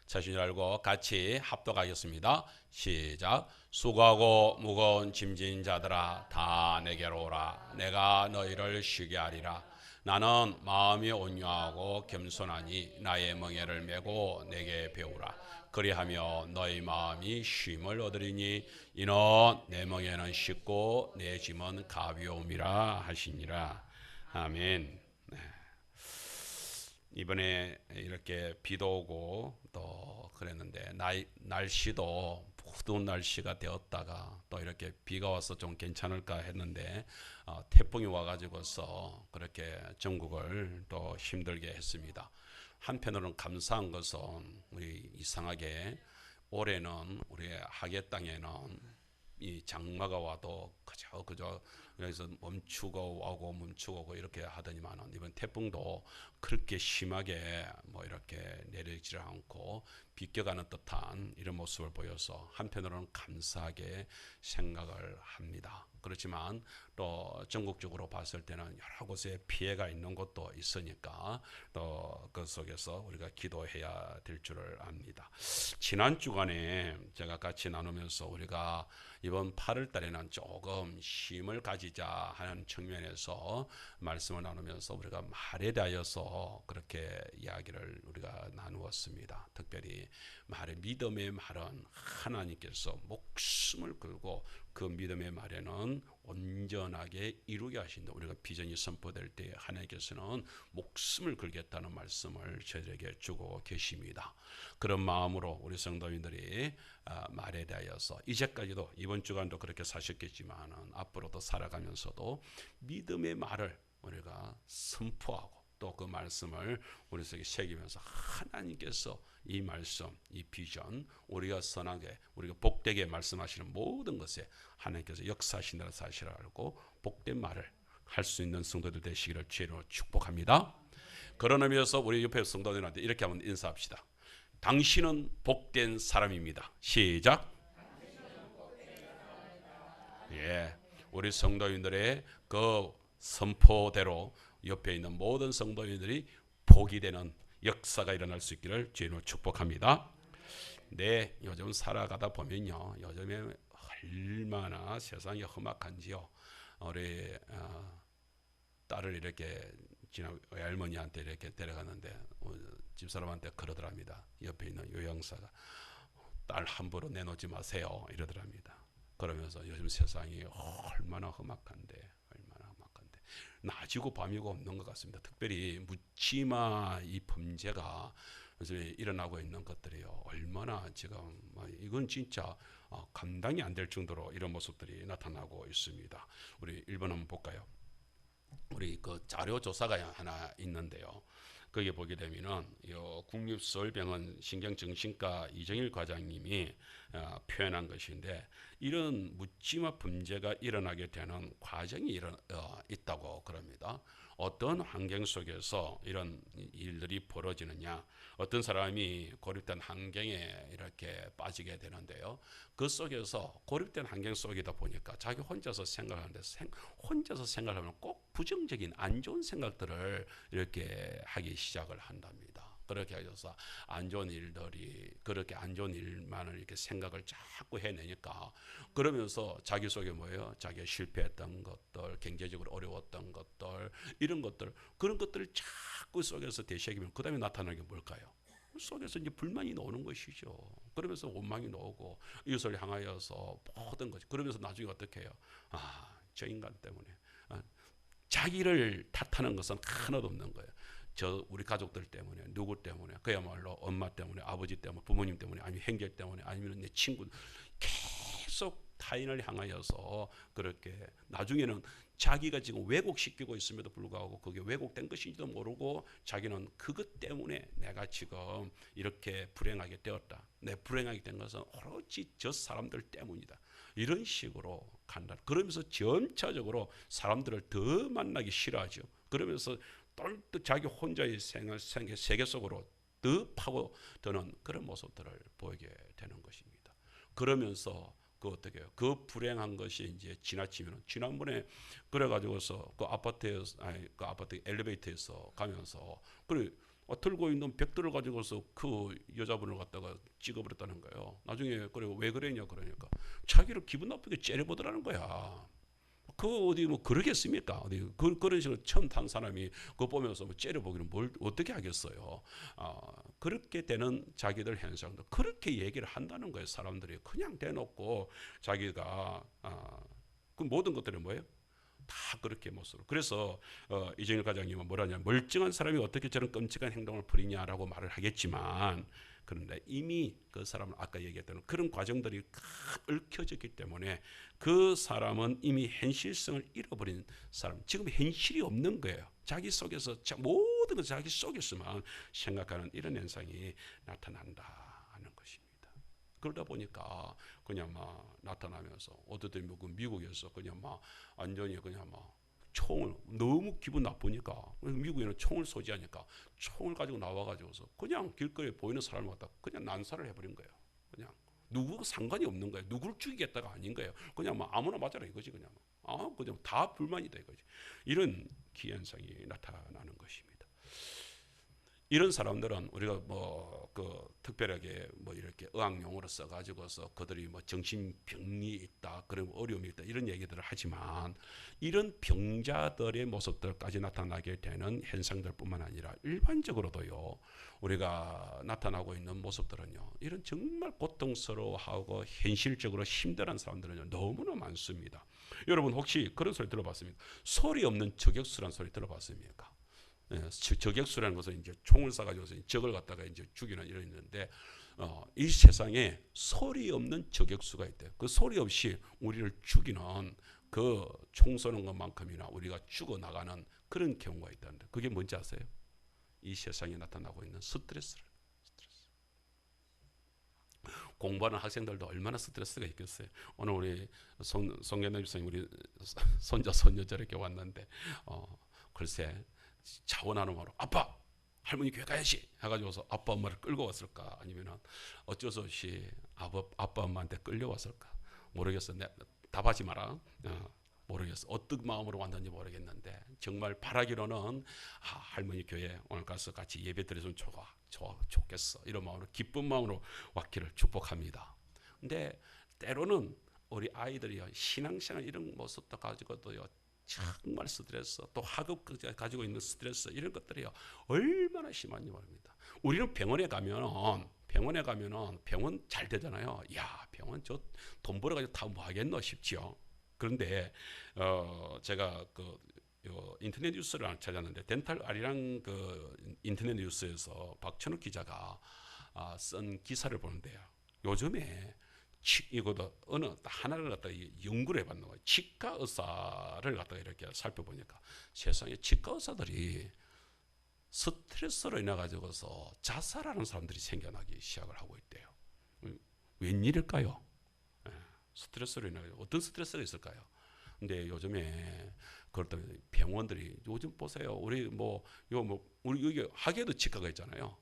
자신 알고 같이 합독하겠습니다. 시작. 수고하고 무거운 짐진 자들아 다 내게로 오라. 내가 너희를 쉬게 하리라. 나는 마음이 온유하고 겸손하니 나의 멍에를 메고 내게 배우라. 그리하며 너희 마음이 쉼을 얻으리니 이는 내 멍에는 쉽고 내 짐은 가벼움이라 하시니라. 아멘. 이번에 이렇게 비도 오고 또 그랬는데 날씨도 푸른 날씨가 되었다가 또 이렇게 비가 와서 좀 괜찮을까 했는데 태풍이 와가지고서 그렇게 전국을 또 힘들게 했습니다. 한편으로는 감사한 것은 우리 이상하게 올해는 우리 하계 땅에는 이 장마가 와도 그저 그래서 멈추고 오고 멈추고 오고 이렇게 하더니만은 이번 태풍도 그렇게 심하게 뭐 이렇게 내리지 않고 비껴가는 듯한 이런 모습을 보여서 한편으로는 감사하게 생각을 합니다. 그렇지만 또 전국적으로 봤을 때는 여러 곳에 피해가 있는 곳도 있으니까 또 그 속에서 우리가 기도해야 될 줄을 압니다. 지난 주간에 제가 같이 나누면서 우리가 이번 8월 달에는 조금 쉼을 가지자 하는 측면에서 말씀을 나누면서 우리가 말에 대하여서 그렇게 이야기를 우리가 나누었습니다. 특별히 말의 믿음의 말은 하나님께서 목숨을 걸고 그 믿음의 말에는 온전하게 이루게 하신다. 우리가 비전이 선포될 때 하나님께서는 목숨을 걸겠다는 말씀을 저희에게 주고 계십니다. 그런 마음으로 우리 성도님들이 말에 대하여서 이제까지도 이번 주간도 그렇게 사셨겠지만 앞으로도 살아가면서도 믿음의 말을 우리가 선포하고 또 그 말씀을 우리 속에 새기면서 하나님께서 이 말씀, 이 비전, 우리가 선하게, 우리가 복되게 말씀하시는 모든 것에 하나님께서 역사하신다는 사실을 알고 복된 말을 할 수 있는 성도들 되시기를 주로 축복합니다. 그런 의미에서 우리 옆에 성도들한테 이렇게 한번 인사합시다. 당신은 복된 사람입니다. 시작. 예, 우리 성도인들의 그 선포대로 옆에 있는 모든 성도인들이 복이 되는 역사가 일어날 수 있기를 주님으로 축복합니다. 네, 요즘 살아가다 보면요, 요즘에 얼마나 세상이 험악한지요. 우리 딸을 이렇게 지난 외할머니한테 이렇게 데려갔는데 집사람한테 그러더랍니다. 옆에 있는 요양사가 딸 함부로 내놓지 마세요 이러더랍니다. 그러면서 요즘 세상이 얼마나 험악한데 낮이고 밤이고 없는 것 같습니다. 특별히 묻지마 이 범죄가 일어나고 있는 것들이요. 얼마나 지금 이건 진짜 감당이 안 될 정도로 이런 모습들이 나타나고 있습니다. 우리 1번 한번 볼까요? 우리 그 자료 조사가 하나 있는데요. 거기에 보게 되면은 국립서울병원 신경정신과 이정일 과장님이 표현한 것인데 이런 묻지마 범죄가 일어나게 되는 과정이 있다고 그럽니다. 어떤 환경 속에서 이런 일들이 벌어지느냐, 어떤 사람이 고립된 환경에 이렇게 빠지게 되는데요. 그 속에서 고립된 환경 속이다 보니까 자기 혼자서 생각하는데 혼자서 생각하면 꼭 부정적인 안 좋은 생각들을 이렇게 하기 시작을 한답니다. 그렇게 하셔서 안 좋은 일들이 그렇게 안 좋은 일만을 이렇게 생각을 자꾸 해내니까 그러면서 자기 속에 뭐예요? 자기가 실패했던 것들, 경제적으로 어려웠던 것들, 이런 것들 그런 것들을 자꾸 속에서 되새기면 그 다음에 나타나는 게 뭘까요? 속에서 이제 불만이 나오는 것이죠. 그러면서 원망이 나오고 이것을 향하여서 모든 것이 그러면서 나중에 어떻게 해요? 저 인간 때문에 자기를 탓하는 것은 하나도 없는 거예요. 우리 가족들 때문에 누구 때문에 그야말로 엄마 때문에 아버지 때문에 부모님 때문에 아니면 형제 때문에 아니면 내 친구 계속 타인을 향하여서 그렇게 나중에는 자기가 지금 왜곡시키고 있음에도 불구하고 그게 왜곡된 것인지도 모르고 자기는 그것 때문에 내가 지금 이렇게 불행하게 되었다. 내 불행하게 된 것은 오로지 저 사람들 때문이다. 이런 식으로 간다. 그러면서 점차적으로 사람들을 더 만나기 싫어하죠. 그러면서 또 자기 혼자의 세계 속으로 더 파고드는 그런 모습들을 보이게 되는 것입니다. 그러면서 어떻게 해요? 그 불행한 것이 이제 지나치면 지난번에 그래가지고서 그 아파트 엘리베이터에서 가면서 그래 들고 있는 벽돌을 가지고서 그 여자분을 갖다가 찍어버렸다는 거예요. 나중에 그리고 왜 그랬냐 그러니까 자기를 기분 나쁘게 째려보더라는 거야. 그 어디 뭐 그러겠습니까? 어디 그런 식으로 처음 탄 사람이 그거 보면서 뭐 째려보기는 뭘 어떻게 하겠어요? 그렇게 되는 자기들 현상도 그렇게 얘기를 한다는 거예요. 사람들이 그냥 대놓고 자기가 그 모든 것들이 뭐예요? 다 그렇게 모습으로. 그래서 이정일 과장님은 뭐라냐, 멀쩡한 사람이 어떻게 저런 끔찍한 행동을 벌이냐라고 말을 하겠지만, 그런데 이미 그 사람은 아까 얘기했던 그런 과정들이 얽혀졌기 때문에 그 사람은 이미 현실성을 잃어버린 사람, 지금 현실이 없는 거예요. 자기 속에서 모든 것 자기 속에서만 생각하는 이런 현상이 나타난다 하는 것입니다. 그러다 보니까 그냥 막 나타나면서 어떻든 미국에서 그냥 막 완전히 그냥 막 총을 너무 기분 나쁘니까 미국에는 총을 소지하니까 총을 가지고 나와가지고서 그냥 길거리에 보이는 사람을 갖다 그냥 난사를 해버린 거예요. 그냥 누구가 상관이 없는 거예요. 누구를 죽이겠다가 아닌 거예요. 그냥 막 아무나 맞아라 이거지 그냥. 그냥 다 불만이다 이거지. 이런 기현상이 나타나는 것입니다. 이런 사람들은 우리가 특별하게 이렇게 의학용어로 써가지고서 그들이 정신병이 있다, 그런 어려움이 있다 이런 얘기들을 하지만 이런 병자들의 모습들까지 나타나게 되는 현상들뿐만 아니라 일반적으로도요 우리가 나타나고 있는 모습들은요 이런 정말 고통스러워하고 현실적으로 힘들어하는 사람들은요 너무나 많습니다. 여러분 혹시 그런 소리 들어봤습니까? 소리 없는 저격수란 소리 들어봤습니까? 저격수라는 것은 이제 총을 쏴가지고 적을 갖다가 이제 죽이는 이런 있는데 이 세상에 소리 없는 저격수가 있대요. 그 소리 없이 우리를 죽이는 그 총 쏘는 것만큼이나 우리가 죽어나가는 그런 경우가 있다는데 그게 뭔지 아세요? 이 세상에 나타나고 있는 스트레스. 공부하는 학생들도 얼마나 스트레스가 있겠어요. 오늘 우리 송gen남 집사님 우리 손자 손녀 이렇게 왔는데 글쎄 자원하는 말로 아빠 할머니 교회 가야지 해가지고서 아빠 엄마를 끌고 왔을까 아니면 어쩔 수 없이 아빠 엄마한테 끌려왔을까 모르겠어. 답하지 마라. 모르겠어. 어떤 마음으로 왔는지 모르겠는데 정말 바라기로는 할머니 교회 오늘 가서 같이 예배 드려주면 좋겠어. 이런 마음으로 기쁜 마음으로 왔기를 축복합니다. 근데 때로는 우리 아이들이 신앙생활 이런 모습도 가지고도요 정말 스트레스, 또 학업 가지고 있는 스트레스 이런 것들이요 얼마나 심한지 모릅니다. 우리는 병원에 가면은 병원 잘 되잖아요. 야 병원 저 돈 벌어가지고 다 뭐 하겠노 싶지요. 그런데 제가 인터넷 뉴스를 찾았는데 덴탈 아리랑 그 인터넷 뉴스에서 박천욱 기자가 쓴 기사를 보는데요. 요즘에 이거도 어느 하나를 갖다가 연구를 해봤는 거예요. 치과 의사를 갖다가 이렇게 살펴보니까 세상에 치과 의사들이 스트레스로 인해 가지고서 자살하는 사람들이 생겨나기 시작을 하고 있대요. 웬일일까요? 스트레스로 인해 어떤 스트레스가 있을까요? 근데 요즘에 그렇다면 병원들이 요즘 보세요. 우리 우리 여기 하계도 치과가 있잖아요.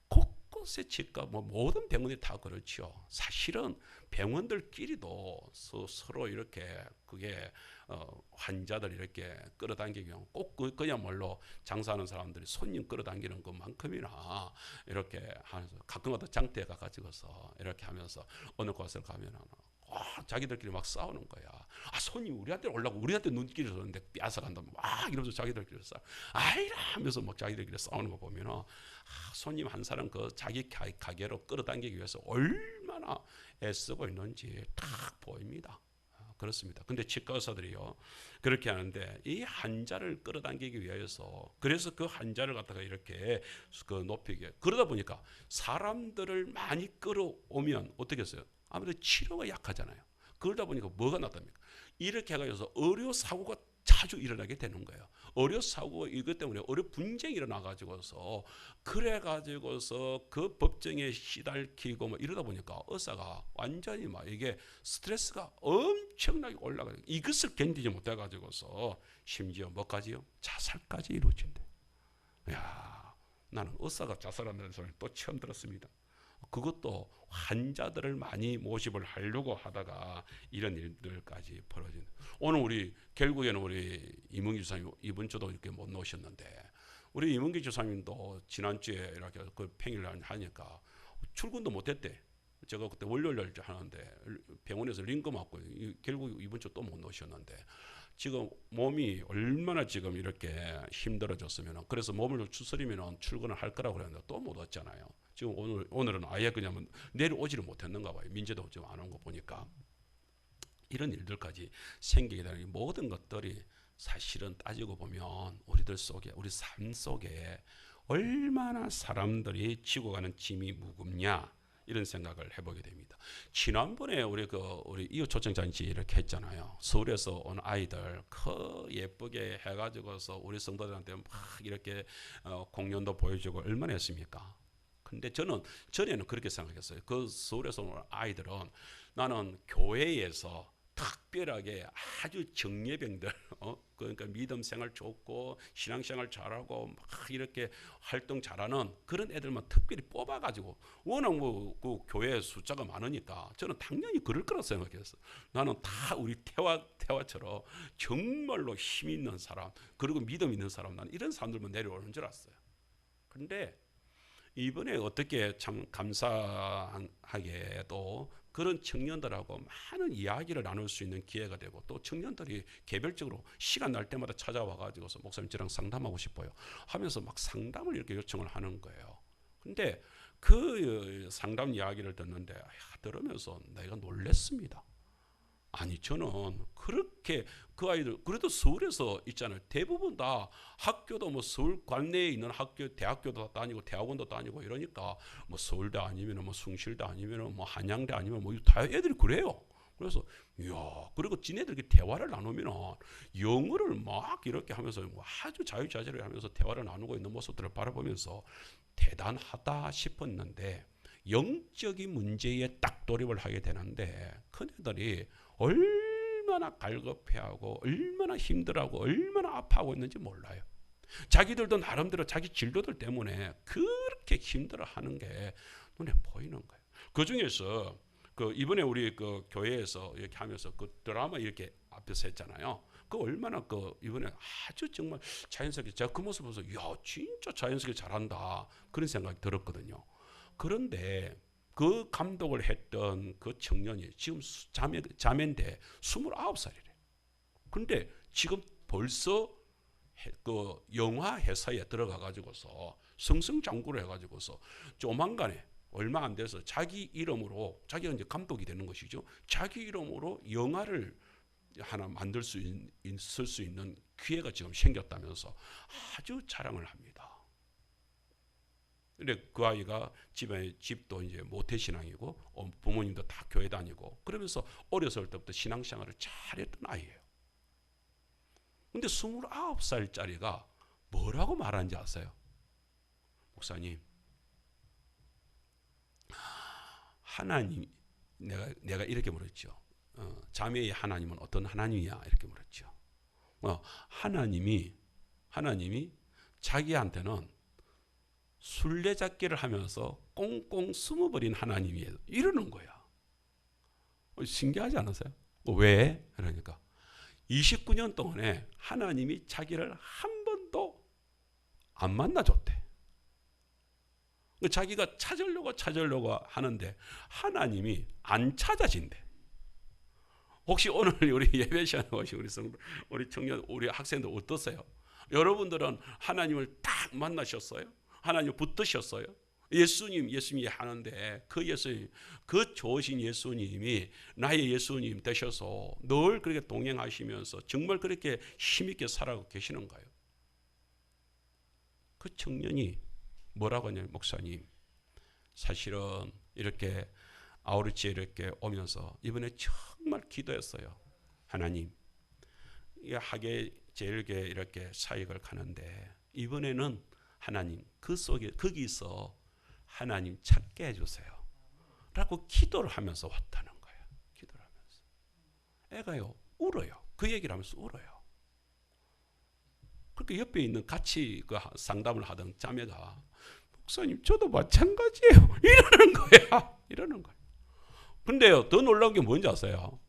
곳곳에 치과 모든 병원이 다 그렇죠. 사실은 병원들끼리도 서로 이렇게 그게 환자들 이렇게 끌어당기기 위한 꼭 그야말로 장사하는 사람들이 손님 끌어당기는 것만큼이나 이렇게 하면서 가끔가다 장터에 가가지고서 이렇게 하면서 어느 곳을 가면은 자기들끼리 막 싸우는 거야. 손님 우리한테 올라고 우리한테 눈길을 줬는데 뺏어간다. 막 이러면서 자기들끼리 아이라 하면서 막 자기들끼리 싸우는 거 보면은 손님 한 사람 그 자기 가게로 끌어당기기 위해서 얼마나 애쓰고 있는지 딱 보입니다. 그렇습니다. 근데 치과 의사들이요 그렇게 하는데 이 환자를 끌어당기기 위해서 그래서 그 환자를 갖다가 이렇게 높이게 그러다 보니까 사람들을 많이 끌어오면 어떻게 했어요? 아무래도 치료가 약하잖아요. 그러다 보니까 뭐가 나타납니까? 이렇게 해가지고 의료 사고가 자주 일어나게 되는 거예요. 의료 사고 이것 때문에 의료 분쟁이 일어나가지고서 그래가지고서 그 법정에 시달리고 이러다 보니까 의사가 완전히 이게 스트레스가 엄청나게 올라가요. 이것을 견디지 못해가지고서 심지어 뭐까지요? 자살까지 이루어진대. 야, 나는 의사가 자살한다는 소리를 또 처음 들었습니다. 그것도 환자들을 많이 모집을 하려고 하다가 이런 일들까지 벌어진. 오늘 우리 결국에는 우리 이문기 주사님 이번 주도 이렇게 못 나오셨는데 우리 이문기 주사님도 지난주에 이렇게 그 평일날 하니까 출근도 못했대. 제가 그때 월요일 하는데 병원에서 링거 맞고 결국 이번 주 또 못 오셨는데 지금 몸이 얼마나 지금 이렇게 힘들어졌으면 그래서 몸을 추스리면 출근을 할 거라고 그랬는데 또 못 왔잖아요. 지금 오늘은 아예 그냥 내려오지를 못했는가 봐요. 민재도 지금 안 온 거 보니까. 이런 일들까지 생기게 되는 모든 것들이 사실은 따지고 보면 우리들 속에 우리 삶 속에 얼마나 사람들이 지고 가는 짐이 무겁냐 이런 생각을 해보게 됩니다. 지난번에 우리 이웃 초청잔치 이렇게 했잖아요. 서울에서 온 아이들 예쁘게 해가지고서 우리 성도들한테 막 이렇게 공연도 보여주고 얼마나 했습니까? 근데 저는 전에는 그렇게 생각했어요. 그 서울에서 온 아이들은 나는 교회에서 특별하게 아주 정예병들, 그러니까 믿음 생활 좋고 신앙생활 잘하고 막 이렇게 활동 잘하는 그런 애들만 특별히 뽑아가지고 워낙 그 교회 숫자가 많으니까 저는 당연히 그럴 거라 생각했어. 나는 다 우리 태화처럼 정말로 힘 있는 사람 그리고 믿음 있는 사람 난 이런 사람들만 내려오는 줄 알았어요. 근데 이번에 어떻게 참 감사하게도 그런 청년들하고 많은 이야기를 나눌 수 있는 기회가 되고 또 청년들이 개별적으로 시간 날 때마다 찾아와 가지고서 목사님 저랑 상담하고 싶어요 하면서 막 상담을 이렇게 요청을 하는 거예요. 근데 그 상담 이야기를 듣는데 들으면서 내가 놀랬습니다. 아니 저는 그렇게 그 아이들 그래도 서울에서 있잖아요. 대부분 다 학교도 뭐 서울 관내에 있는 학교 대학교도 다니고 대학원도 다니고 이러니까 뭐 서울대 아니면 뭐 숭실대 아니면 뭐 한양대 아니면 뭐 다 애들이 그래요. 그래서 이야 그리고 지네들끼리 대화를 나누면 영어를 막 이렇게 하면서 뭐 아주 자유자재로 하면서 대화를 나누고 있는 모습들을 바라보면서 대단하다 싶었는데 영적인 문제에 딱 돌입을 하게 되는데 큰애들이 얼마나 갈급해하고 얼마나 힘들어하고 얼마나 아파하고 있는지 몰라요. 자기들도 나름대로 자기 진로들 때문에 그렇게 힘들어하는 게 눈에 보이는 거예요. 그 중에서 그 이번에 우리 그 교회에서 이렇게 하면서 그 드라마 이렇게 앞에서 했잖아요. 그 얼마나 그 이번에 아주 정말 자연스럽게 제가 그 모습 보면서 야 진짜 자연스럽게 잘한다 그런 생각이 들었거든요. 그런데 그 감독을 했던 그 청년이 지금 자매인데 29살이래. 근데 지금 벌써 그 영화 회사에 들어가 가지고서 승승장구를 해 가지고서 조만간에 얼마 안 돼서 자기 이름으로 자기가 이제 감독이 되는 것이죠. 자기 이름으로 영화를 하나 만들 수 있을 수 있는 기회가 지금 생겼다면서 아주 자랑을 합니다. 근데 그 아이가 집도 이제 모태신앙이고 부모님도 다 교회 다니고 그러면서 어렸을 때부터 신앙생활을 잘했던 아이예요. 근데 29살짜리가 뭐라고 말하는지 아세요? 목사님, 하나님, 내가 이렇게 물었죠. 자매의 하나님은 어떤 하나님이야? 이렇게 물었죠. 하나님이 자기한테는 술래잡기를 하면서 꽁꽁 숨어버린 하나님이에요. 이러는 거야. 신기하지 않으세요? 왜? 그러니까 29년 동안에 하나님이 자기를 한 번도 안 만나줬대. 자기가 찾으려고 하는데 하나님이 안 찾아진대. 혹시 오늘 우리 예배 시간에 오신 우리 청년, 우리 학생들 어떠세요? 여러분들은 하나님을 딱 만나셨어요? 하나님 붙드셨어요? 예수님이 하는데 그 예수님, 그 좋으신 예수님이 나의 예수님 되셔서 늘 그렇게 동행하시면서 정말 그렇게 힘있게 살아가고 계시는 거예요. 그 청년이 뭐라고 하냐면 목사님 사실은 이렇게 아우르치에 이렇게 오면서 이번에 정말 기도했어요. 하나님 이 학예 제일교회 이렇게 사역을 가는데 이번에는 하나님 그 속에 거기서 하나님 찾게 해주세요 라고 기도를 하면서 왔다는 거예요. 기도를 하면서 애가요 울어요. 그 얘기를 하면서 울어요. 그렇게 옆에 있는 같이 그 상담을 하던 자매가 목사님 저도 마찬가지예요 이러는 거예요. 근데요 더 놀라운 게 뭔지 아세요?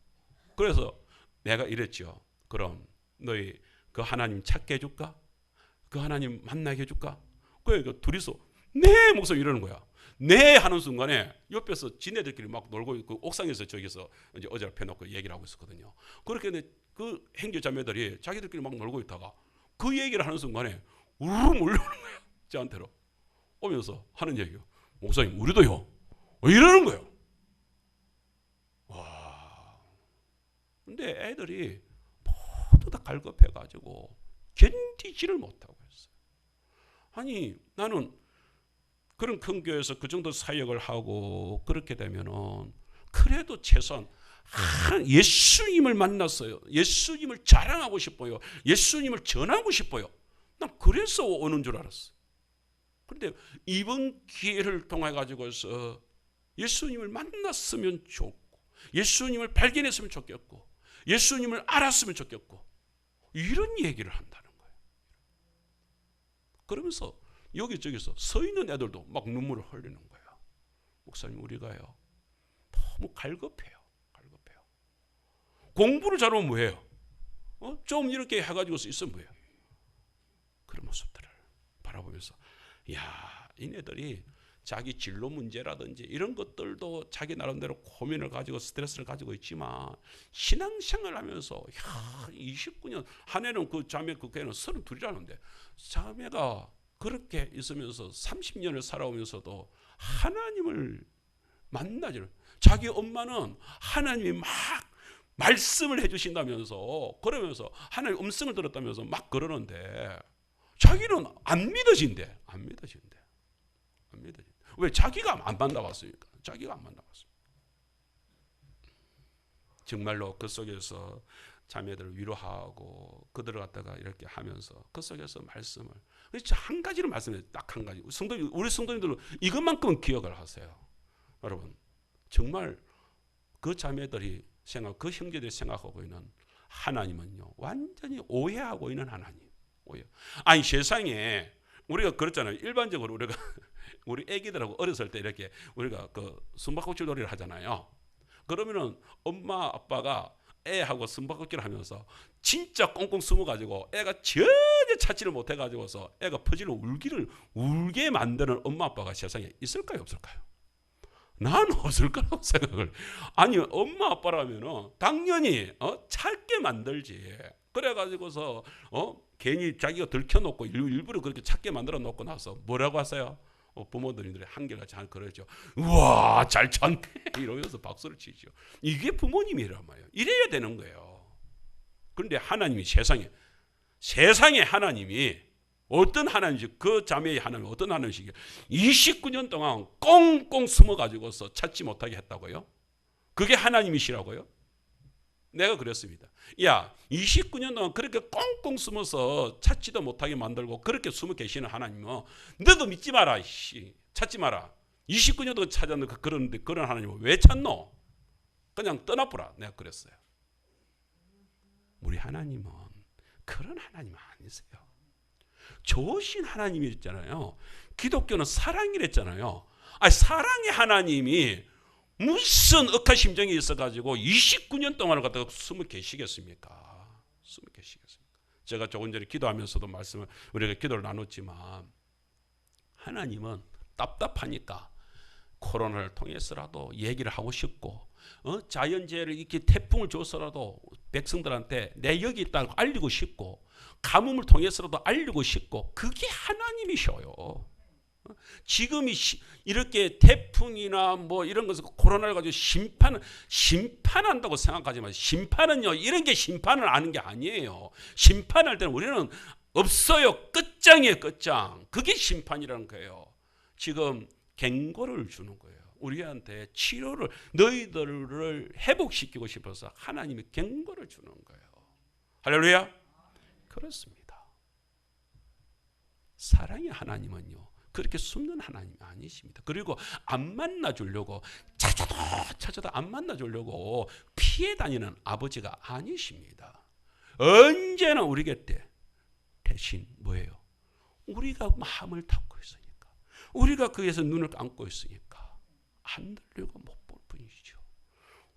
그래서 내가 이랬죠. 그럼 너희 그 하나님 찾게 해줄까? 그 하나님 만나게 해줄까? 그러니까 둘이서 네 목소리 이러는 거야. 네 하는 순간에 옆에서 지네들끼리 막 놀고 있고 옥상에서 저기서 이제 의자를 펴놓고 얘기를 하고 있었거든요. 그렇게 그 형제 자매들이 자기들끼리 막 놀고 있다가 그 얘기를 하는 순간에 우르르 몰려오는 거야. 저한테로 오면서 하는 얘기요. 목사님 우리도요. 이러는 거예요. 와. 근데 애들이 모두 다 갈급해가지고 견디지를 못하고 있어요. 아니 나는 그런 큰 교회에서 그 정도 사역을 하고 그렇게 되면은 그래도 최소한 예수님을 만났어요. 예수님을 자랑하고 싶어요. 예수님을 전하고 싶어요. 난 그래서 오는 줄 알았어요. 그런데 이번 기회를 통해 가지고서 예수님을 만났으면 좋고 예수님을 발견했으면 좋겠고 예수님을 알았으면 좋겠고 이런 얘기를 한다는 거예요. 그러면서 여기저기서 서 있는 애들도 막 눈물을 흘리는 거예요. 목사님 우리가요 너무 갈급해요. 공부를 잘하면 뭐예요? 좀 이렇게 해가지고 있으면 뭐예요? 그런 모습들을 바라보면서 야, 이네들이 자기 진로 문제라든지 이런 것들도 자기 나름대로 고민을 가지고 스트레스를 가지고 있지만 신앙생활을 하면서 야, 29년 한 해는 그 자매 그 교회는 32이라는데 자매가 그렇게 있으면서 30년을 살아오면서도 하나님을 만나지. 자기 엄마는 하나님이 막 말씀을 해주신다면서 그러면서 하나님 음성을 들었다면서 막 그러는데 자기는 안 믿어진대. 왜? 자기가 안 만나봤으니까. 자기가 안 만나봤어요. 정말로 그 속에서 자매들을 위로하고 그들을 갖다가 이렇게 하면서 그 속에서 말씀을 한 가지를 말씀해. 딱 한 가지. 우리 성도님들은 이것만큼은 기억을 하세요. 여러분 정말 그 자매들이 그 형제들이 생각하고 있는 하나님은요 완전히 오해하고 있는 하나님. 오해. 아니 세상에 우리가 그렇잖아요. 일반적으로 우리가 우리 애기들하고 어렸을 때 이렇게 우리가 그 숨바꼭질 놀이를 하잖아요. 그러면은 엄마 아빠가 애하고 숨바꼭질을 하면서 진짜 꽁꽁 숨어가지고 애가 전혀 찾지를 못해가지고서 애가 퍼지는 울게 만드는 엄마 아빠가 세상에 있을까요 없을까요? 난 없을 거라고 생각을. 아니 엄마 아빠라면은 당연히 찾게 만들지. 그래가지고서 괜히 자기가 들켜놓고 일부러 그렇게 찾게 만들어 놓고 나서 뭐라고 하세요? 부모들이 한결같이 그러죠. 우와 잘 찾네 이러면서 박수를 치죠. 이게 부모님이란 말이에요. 이래야 되는 거예요. 그런데 하나님이 세상에 하나님이 어떤 하나님인지 그 자매의 하나님이 어떤 하나님이시기에 29년 동안 꽁꽁 숨어가지고서 찾지 못하게 했다고요? 그게 하나님이시라고요? 내가 그랬습니다. 야 29년 동안 그렇게 꽁꽁 숨어서 찾지도 못하게 만들고 그렇게 숨어 계시는 하나님은 너도 믿지 마라. 찾지 마라. 29년 동안 찾았는데 그런 하나님을 왜 찾노? 그냥 떠나보라. 내가 그랬어요. 우리 하나님은 그런 하나님 아니세요. 좋으신 하나님이랬잖아요. 기독교는 사랑이랬잖아요. 사랑의 하나님이 무슨 억한 심정이 있어가지고 29년 동안을 갖다가 숨어 계시겠습니까? 제가 조금 전에 기도하면서도 우리가 기도를 나눴지만 하나님은 답답하니까 코로나를 통해서라도 얘기를 하고 싶고 자연재해를 이렇게 태풍을 줘서라도 백성들한테 내 여기 있다고 알리고 싶고 가뭄을 통해서라도 알리고 싶고 그게 하나님이셔요. 지금이 이렇게 태풍이나 뭐 이런 것을 코로나를 가지고 심판한다고 생각하지 마세요. 심판은요 이런 게 심판을 아는 게 아니에요. 심판할 때는 우리는 없어요. 끝장이에요. 끝장. 그게 심판이라는 거예요. 지금 경고를 주는 거예요. 우리한테 치료를 너희들을 회복시키고 싶어서 하나님이 경고를 주는 거예요. 할렐루야. 그렇습니다. 사랑의 하나님은요 그렇게 숨는 하나님이 아니십니다. 그리고 안 만나주려고 찾아도 안 만나주려고 피해 다니는 아버지가 아니십니다. 언제나 우리 곁에 대신 뭐예요? 우리가 마음을 닫고 있으니까 우리가 거기에서 눈을 감고 있으니까 안 들리고 못 볼 뿐이죠.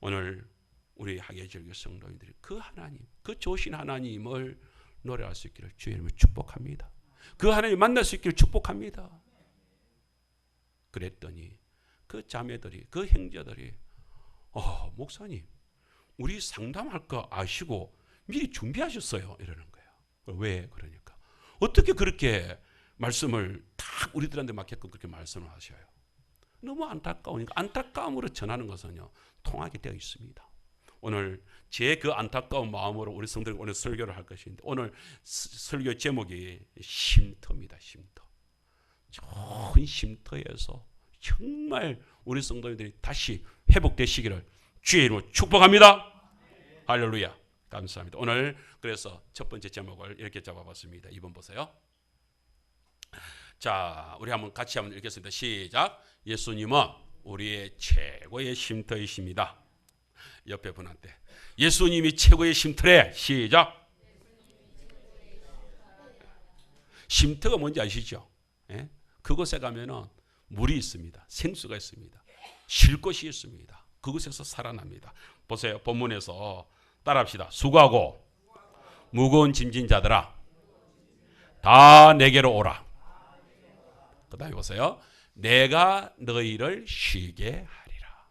오늘 우리 하계절교 성도님들이 그 하나님, 그 좋으신 하나님을 노래할 수 있기를 주의 이름으로 축복합니다. 그 하나님 만날 수 있기를 축복합니다. 그랬더니 그 자매들이, 그 형제들이 목사님 우리 상담할 거 아시고 미리 준비하셨어요 이러는 거예요. 왜 그러니까 어떻게 그렇게 말씀을 딱 우리들한테 맞게끔 그렇게 말씀을 하셔요. 너무 안타까우니까 안타까움으로 전하는 것은요 통하게 되어 있습니다. 오늘 제 그 안타까운 마음으로 우리 성도들이 오늘 설교를 할 것인데 오늘 설교 제목이 쉼터입니다. 쉼터. 좋은 쉼터에서 정말 우리 성도들이 다시 회복되시기를 주의 이름으로 축복합니다. 할렐루야. 감사합니다. 오늘 그래서 첫 번째 제목을 이렇게 잡아봤습니다. 2번 보세요. 자, 우리 같이 한번 읽겠습니다. 시작. 예수님은 우리의 최고의 쉼터이십니다. 옆에 분한테 예수님이 최고의 쉼터래. 시작. 쉼터가 뭔지 아시죠? 예? 그곳에 가면은 물이 있습니다. 생수가 있습니다. 쉴 곳이 있습니다. 그곳에서 살아납니다. 보세요. 본문에서 따라합시다. 수고하고 무거운 짐진 자들아 다 내게로 오라. 그 다음에 보세요. 내가 너희를 쉬게 하리라.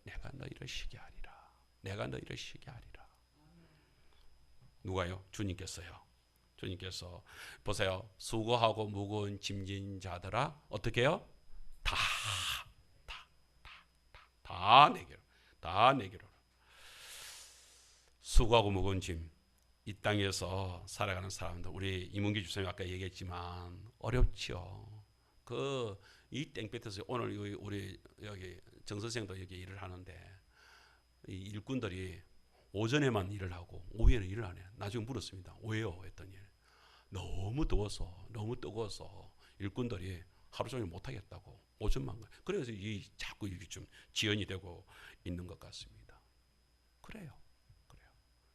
내가 너희를 쉬게 하리라. 내가 너희를 쉬게 하리라. 누가요? 주님께서요. 주님께서 보세요. 수고하고 무거운 짐진 자들아 어떻게 해요? 다 내게로. 다 내게로. 수고하고 무거운 짐. 이 땅에서 살아가는 사람들, 우리 이문기 주사님 아까 얘기했지만 어렵죠. 이 땡볕에서 오늘 우리 여기 정 선생도 여기 일을 하는데 이 일꾼들이 오전에만 일을 하고 오후에는 일을 안 해요. 나중에 물었습니다. 왜요? 했더니 너무 더워서 너무 뜨거워서 일꾼들이 하루 종일 못 하겠다고 오전만 가요. 그래서 자꾸 이게 좀 지연이 되고 있는 것 같습니다. 그래요.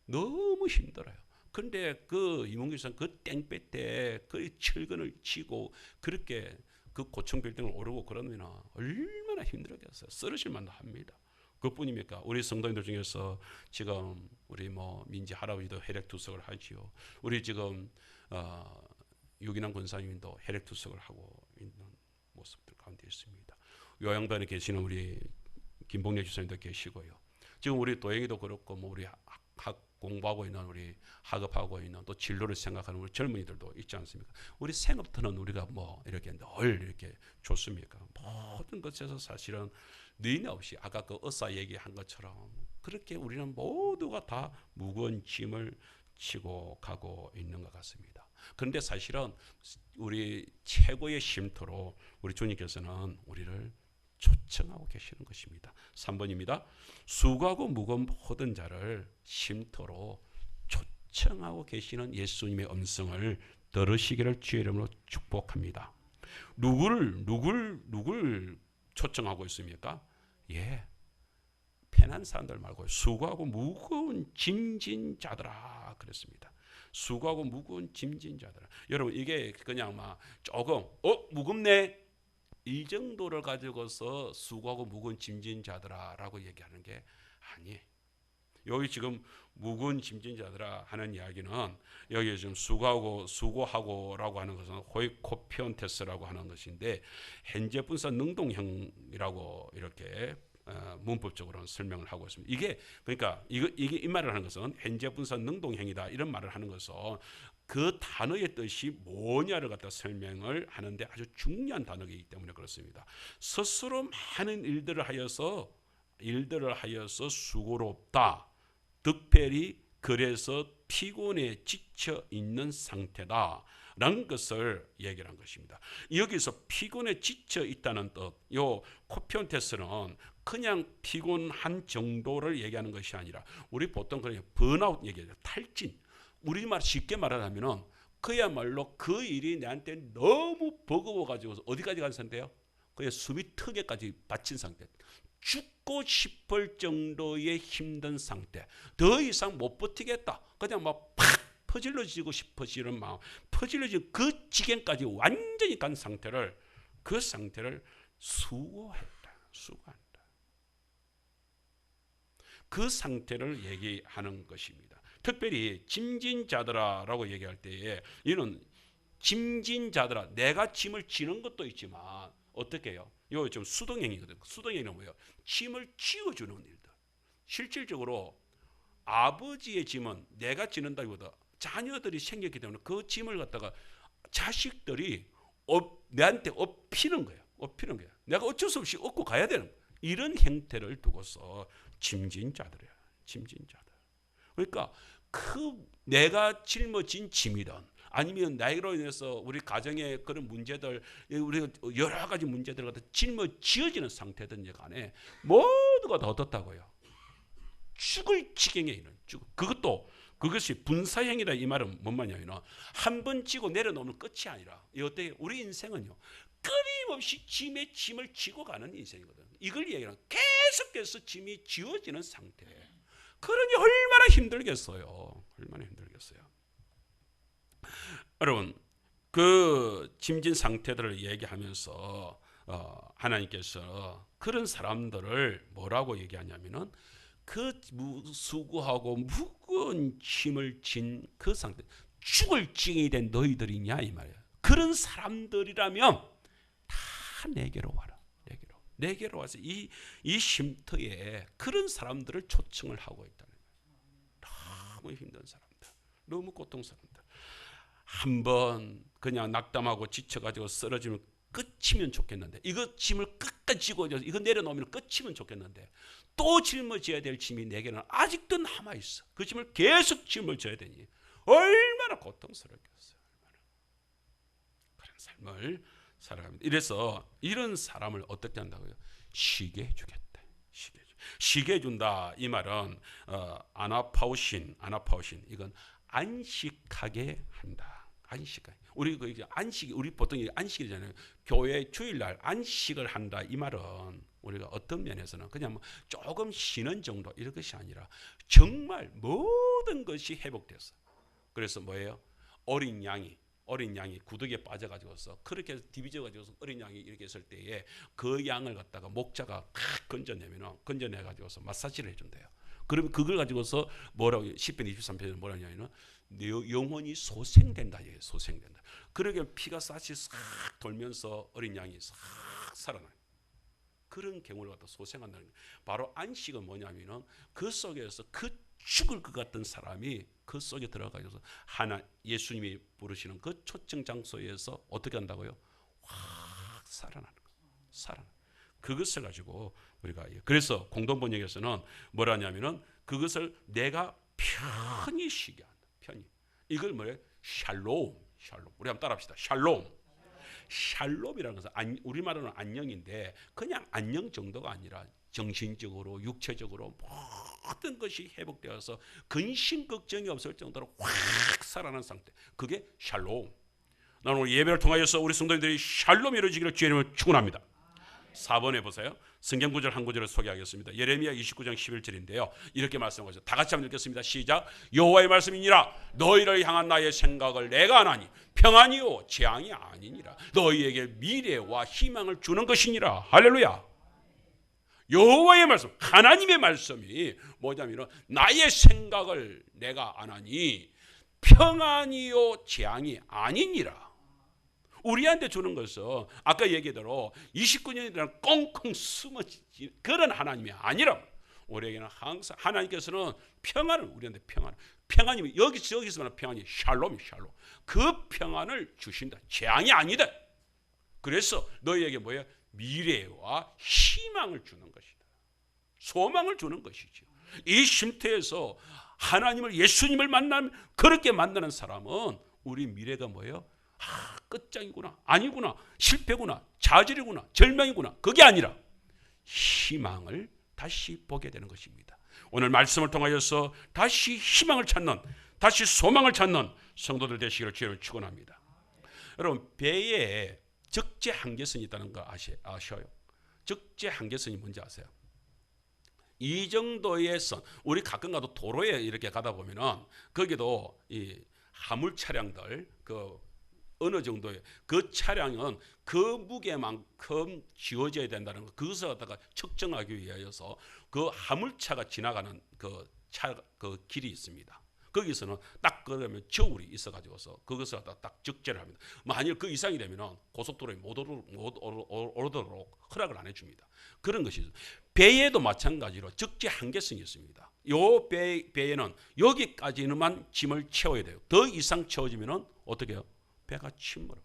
너무 힘들어요. 그런데 그 이문규 선생 그 땡볕에 그 철근을 치고 그렇게 그 고층 빌딩을 오르고 그러면 얼마나 힘들겠어요. 쓰러질 만도 합니다. 그뿐입니까? 우리 성도님들 중에서 지금 우리 민지 할아버지도 혈액투석을 하지요. 우리 지금 유기남 권사님도 혈액투석을 하고 있는 모습들 가운데 있습니다. 요양반에 계시는 우리 김봉래 주사님도 계시고요. 지금 우리 도영이도 그렇고 우리 공부하고 있는 우리 학업하고 있는 또 진로를 생각하는 우리 젊은이들도 있지 않습니까? 우리 생업터는 우리가 이렇게 늘 이렇게 좋습니까? 모든 것에서 사실은 너희는 없이 아까 그 의사 얘기한 것처럼 그렇게 우리는 모두가 다 무거운 짐을 치고 가고 있는 것 같습니다. 그런데 사실은 우리 최고의 쉼터로 우리 주님께서는 우리를 초청하고 계시는 것입니다. 3번입니다. 수고하고 무거운 모든 자를 쉼터로 초청하고 계시는 예수님의 음성을 들으시기를 주의 이름으로 축복합니다. 누굴 초청하고 있습니까? 편한 사람들 말고 수고하고 무거운 짐진 자들아 그랬습니다. 수고하고 무거운 짐진 자들아. 여러분 이게 그냥 조금 무겁네 이 정도를 가지고서 수고하고 무거운 짐진 자들아라고 얘기하는 게 아니에요. 여기 지금 무거운 짐진 자들아 하는 이야기는 여기 지금 수고하고라고 하는 것은 호이코피온테스라고 하는 것인데 현재 분사 능동형이라고 이렇게 문법적으로는 설명을 하고 있습니다. 이게 그러니까 이게 이 말을 하는 것은 현재 분사 능동형이다 이런 말을 하는 것은 그 단어의 뜻이 뭐냐를 갖다 설명을 하는데 아주 중요한 단어이기 때문에 그렇습니다. 스스로 많은 일들을 하여서 수고롭다. 특별히 그래서 피곤에 지쳐 있는 상태다. 라는 것을 얘기를 한 것입니다. 여기서 피곤에 지쳐 있다는 뜻, 요 코피온테스는 그냥 피곤한 정도를 얘기하는 것이 아니라 우리 보통 그냥 번아웃 얘기해요. 탈진. 우리말 쉽게 말하자면 그야말로 그 일이 내한테 너무 버거워가지고 어디까지 간 상태예요? 그냥 숨이 턱에까지 받친 상태. 죽고 싶을 정도의 힘든 상태. 더 이상 못 버티겠다. 그냥 팍 퍼질러지고 싶어지는 마음. 퍼질러지는 그 지경까지 완전히 간 상태를 그 상태를 수고한다. 그 상태를 얘기하는 것입니다. 특별히 짐진 자들아라고 얘기할 때에 이는 짐진 자들아. 내가 짐을 지는 것도 있지만 어떻게 해요? 이거 좀 수동행위거든요. 수동행위는 뭐예요? 짐을 지어주는 일들. 실질적으로 아버지의 짐은 내가 지는다기보다 자녀들이 생겼기 때문에 그 짐을 갖다가 자식들이 내한테 업히는 거예요. 업히는 거예요. 내가 어쩔 수 없이 업고 가야 되는 거예요. 이런 형태를 두고서 짐진 자들이에요. 짐진 자들. 그러니까 내가 짊어진 짐이든 아니면 나이로 인해서 우리 가정의 그런 문제들, 우리 여러 가지 문제들 갖다 짊어지어지는 상태든지 간에 모두가 다 어떻다고요? 죽을 지경에 이르는 그것이 분사행위다. 이 말은 뭔 말이냐면 한 번 지고 내려놓으면 끝이 아니라 어때? 우리 인생은요 끊임없이 짐을 지고 가는 인생이거든. 이걸 얘기하는 계속해서 짐이 지어지는 상태. 그러니 얼마나 힘들겠어요. 얼마나 힘들겠어요. 여러분 그 짐진 상태들을 얘기하면서 하나님께서 그런 사람들을 뭐라고 얘기하냐면은 그 수고하고 무거운 짐을 진 그 상태, 죽을 징이 된 너희들이냐 이 말이에요. 그런 사람들이라면 다 내게로 와라. 내게로 와서 이 쉼터에 그런 사람들을 초청을 하고 있다는 거예요. 너무 힘든 사람들, 너무 고통스러운들. 한번 그냥 낙담하고 지쳐가지고 쓰러지면 끝이면 좋겠는데, 이거 짐을 끝까지 지고 이거 내려놓으면 끝이면 좋겠는데, 또 짊어져야 될 짐이 내게는 아직도 남아있어. 그 짐을 계속 짊어져야 되니 얼마나 고통스럽겠어요. 그런 삶을 살아갑니다. 이래서 이런 사람을 어떻게 한다고요? 쉬게 해주겠다. 쉬게 해준다. 이 말은 아나파우신, 이건 안식하게 한다. 안식하게. 우리 우리 보통 안식이잖아요. 교회 주일날 안식을 한다. 이 말은 우리가 어떤 면에서는 그냥 조금 쉬는 정도 이런 것이 아니라 정말 모든 것이 회복됐어. 그래서 뭐예요? 어린 양이 구덩이에 빠져가지고서 그렇게 디비져가지고서 어린 양이 이렇게 있을 때에 그 양을 갖다가 목자가 건져내가지고서 마사지를 해준대요. 그러면 그걸 가지고서 뭐라고 10편 23편에서 뭐라 하냐면 영혼이 소생된다. 소생된다. 그러게 피가 싹이 싹 돌면서 어린 양이 싹 살아나요. 그런 경우를 갖다 소생한다는 거예요. 바로 안식은 뭐냐면은 그 속에서 그 죽을 것 같던 사람이 그 속에 들어가서 예수님이 부르시는 그 초청 장소에서 어떻게 한다고요? 확 살아나는 거예요. 그것을 가지고 우리가 그래서 공동 번역에서는 뭐라냐면은 그것을 내가 편히 쉬게 한다. 편히. 이걸 뭐예요? 샬롬. 우리 한번 따라합시다. 샬롬이라는 것은 우리말로는 안녕인데 그냥 안녕 정도가 아니라 정신적으로 육체적으로 모든 것이 회복되어서 근심 걱정이 없을 정도로 확 살아난 상태. 그게 샬롬. 나는 오늘 예배를 통하여서 우리 성도님들이 샬롬이 이루어지기를 주의 이름으로 축원합니다. 4번에 보세요. 성경 구절 한 구절을 소개하겠습니다. 예레미야 29장 11절인데요. 이렇게 말씀하죠. 다 같이 한번 읽겠습니다. 시작. 여호와의 말씀이니라. 너희를 향한 나의 생각을 내가 아나니 평안이요 재앙이 아니니라. 너희에게 미래와 희망을 주는 것이니라. 할렐루야. 여호와의 말씀, 하나님의 말씀이 뭐냐면 나의 생각을 내가 아나니 평안이요 재앙이 아니니라. 우리한테 주는 것은 아까 얘기대로 29년이라는 꽁꽁 숨어진 그런 하나님이 아니라 우리에게는 항상 하나님께서는 평안을 우리한테 평안이면 여기서만 평안이 샬롬. 그 평안을 주신다. 재앙이 아니다. 그래서 너희에게 뭐예요? 미래와 희망을 주는 것이다. 소망을 주는 것이죠. 이 쉼터에서 하나님을 예수님을 그렇게 만나는 사람은 우리 미래가 뭐예요? 끝장이구나, 아니구나, 실패구나, 좌절이구나, 절망이구나, 그게 아니라 희망을 다시 보게 되는 것입니다. 오늘 말씀을 통하여서 다시 희망을 찾는, 다시 소망을 찾는 성도들 되시기를 주님을 축원합니다. 여러분, 배에 적재 한계선이 있다는 거 아셔요? 적재 한계선이 뭔지 아세요? 이 정도의 선, 우리 가끔 가도 도로에 이렇게 가다 보면은 거기도 이 화물 차량들 어느 정도의 그 차량은 그 무게만큼 지어져야 된다는 것, 그것을 갖다가 측정하기 위하여서 그 화물차가 지나가는 그 길이 있습니다. 거기서는 딱 그러면 저울이 있어가지고서 그것을 딱 적재를 합니다. 만일 그 이상이 되면은 고속도로에 못 오르도록 허락을 안 해줍니다. 그런 것이죠. 배에도 마찬가지로 적재 한계성이 있습니다. 요 배에는 여기까지만 짐을 채워야 돼요. 더 이상 채워지면은 어떻게 해요? 배가 침몰.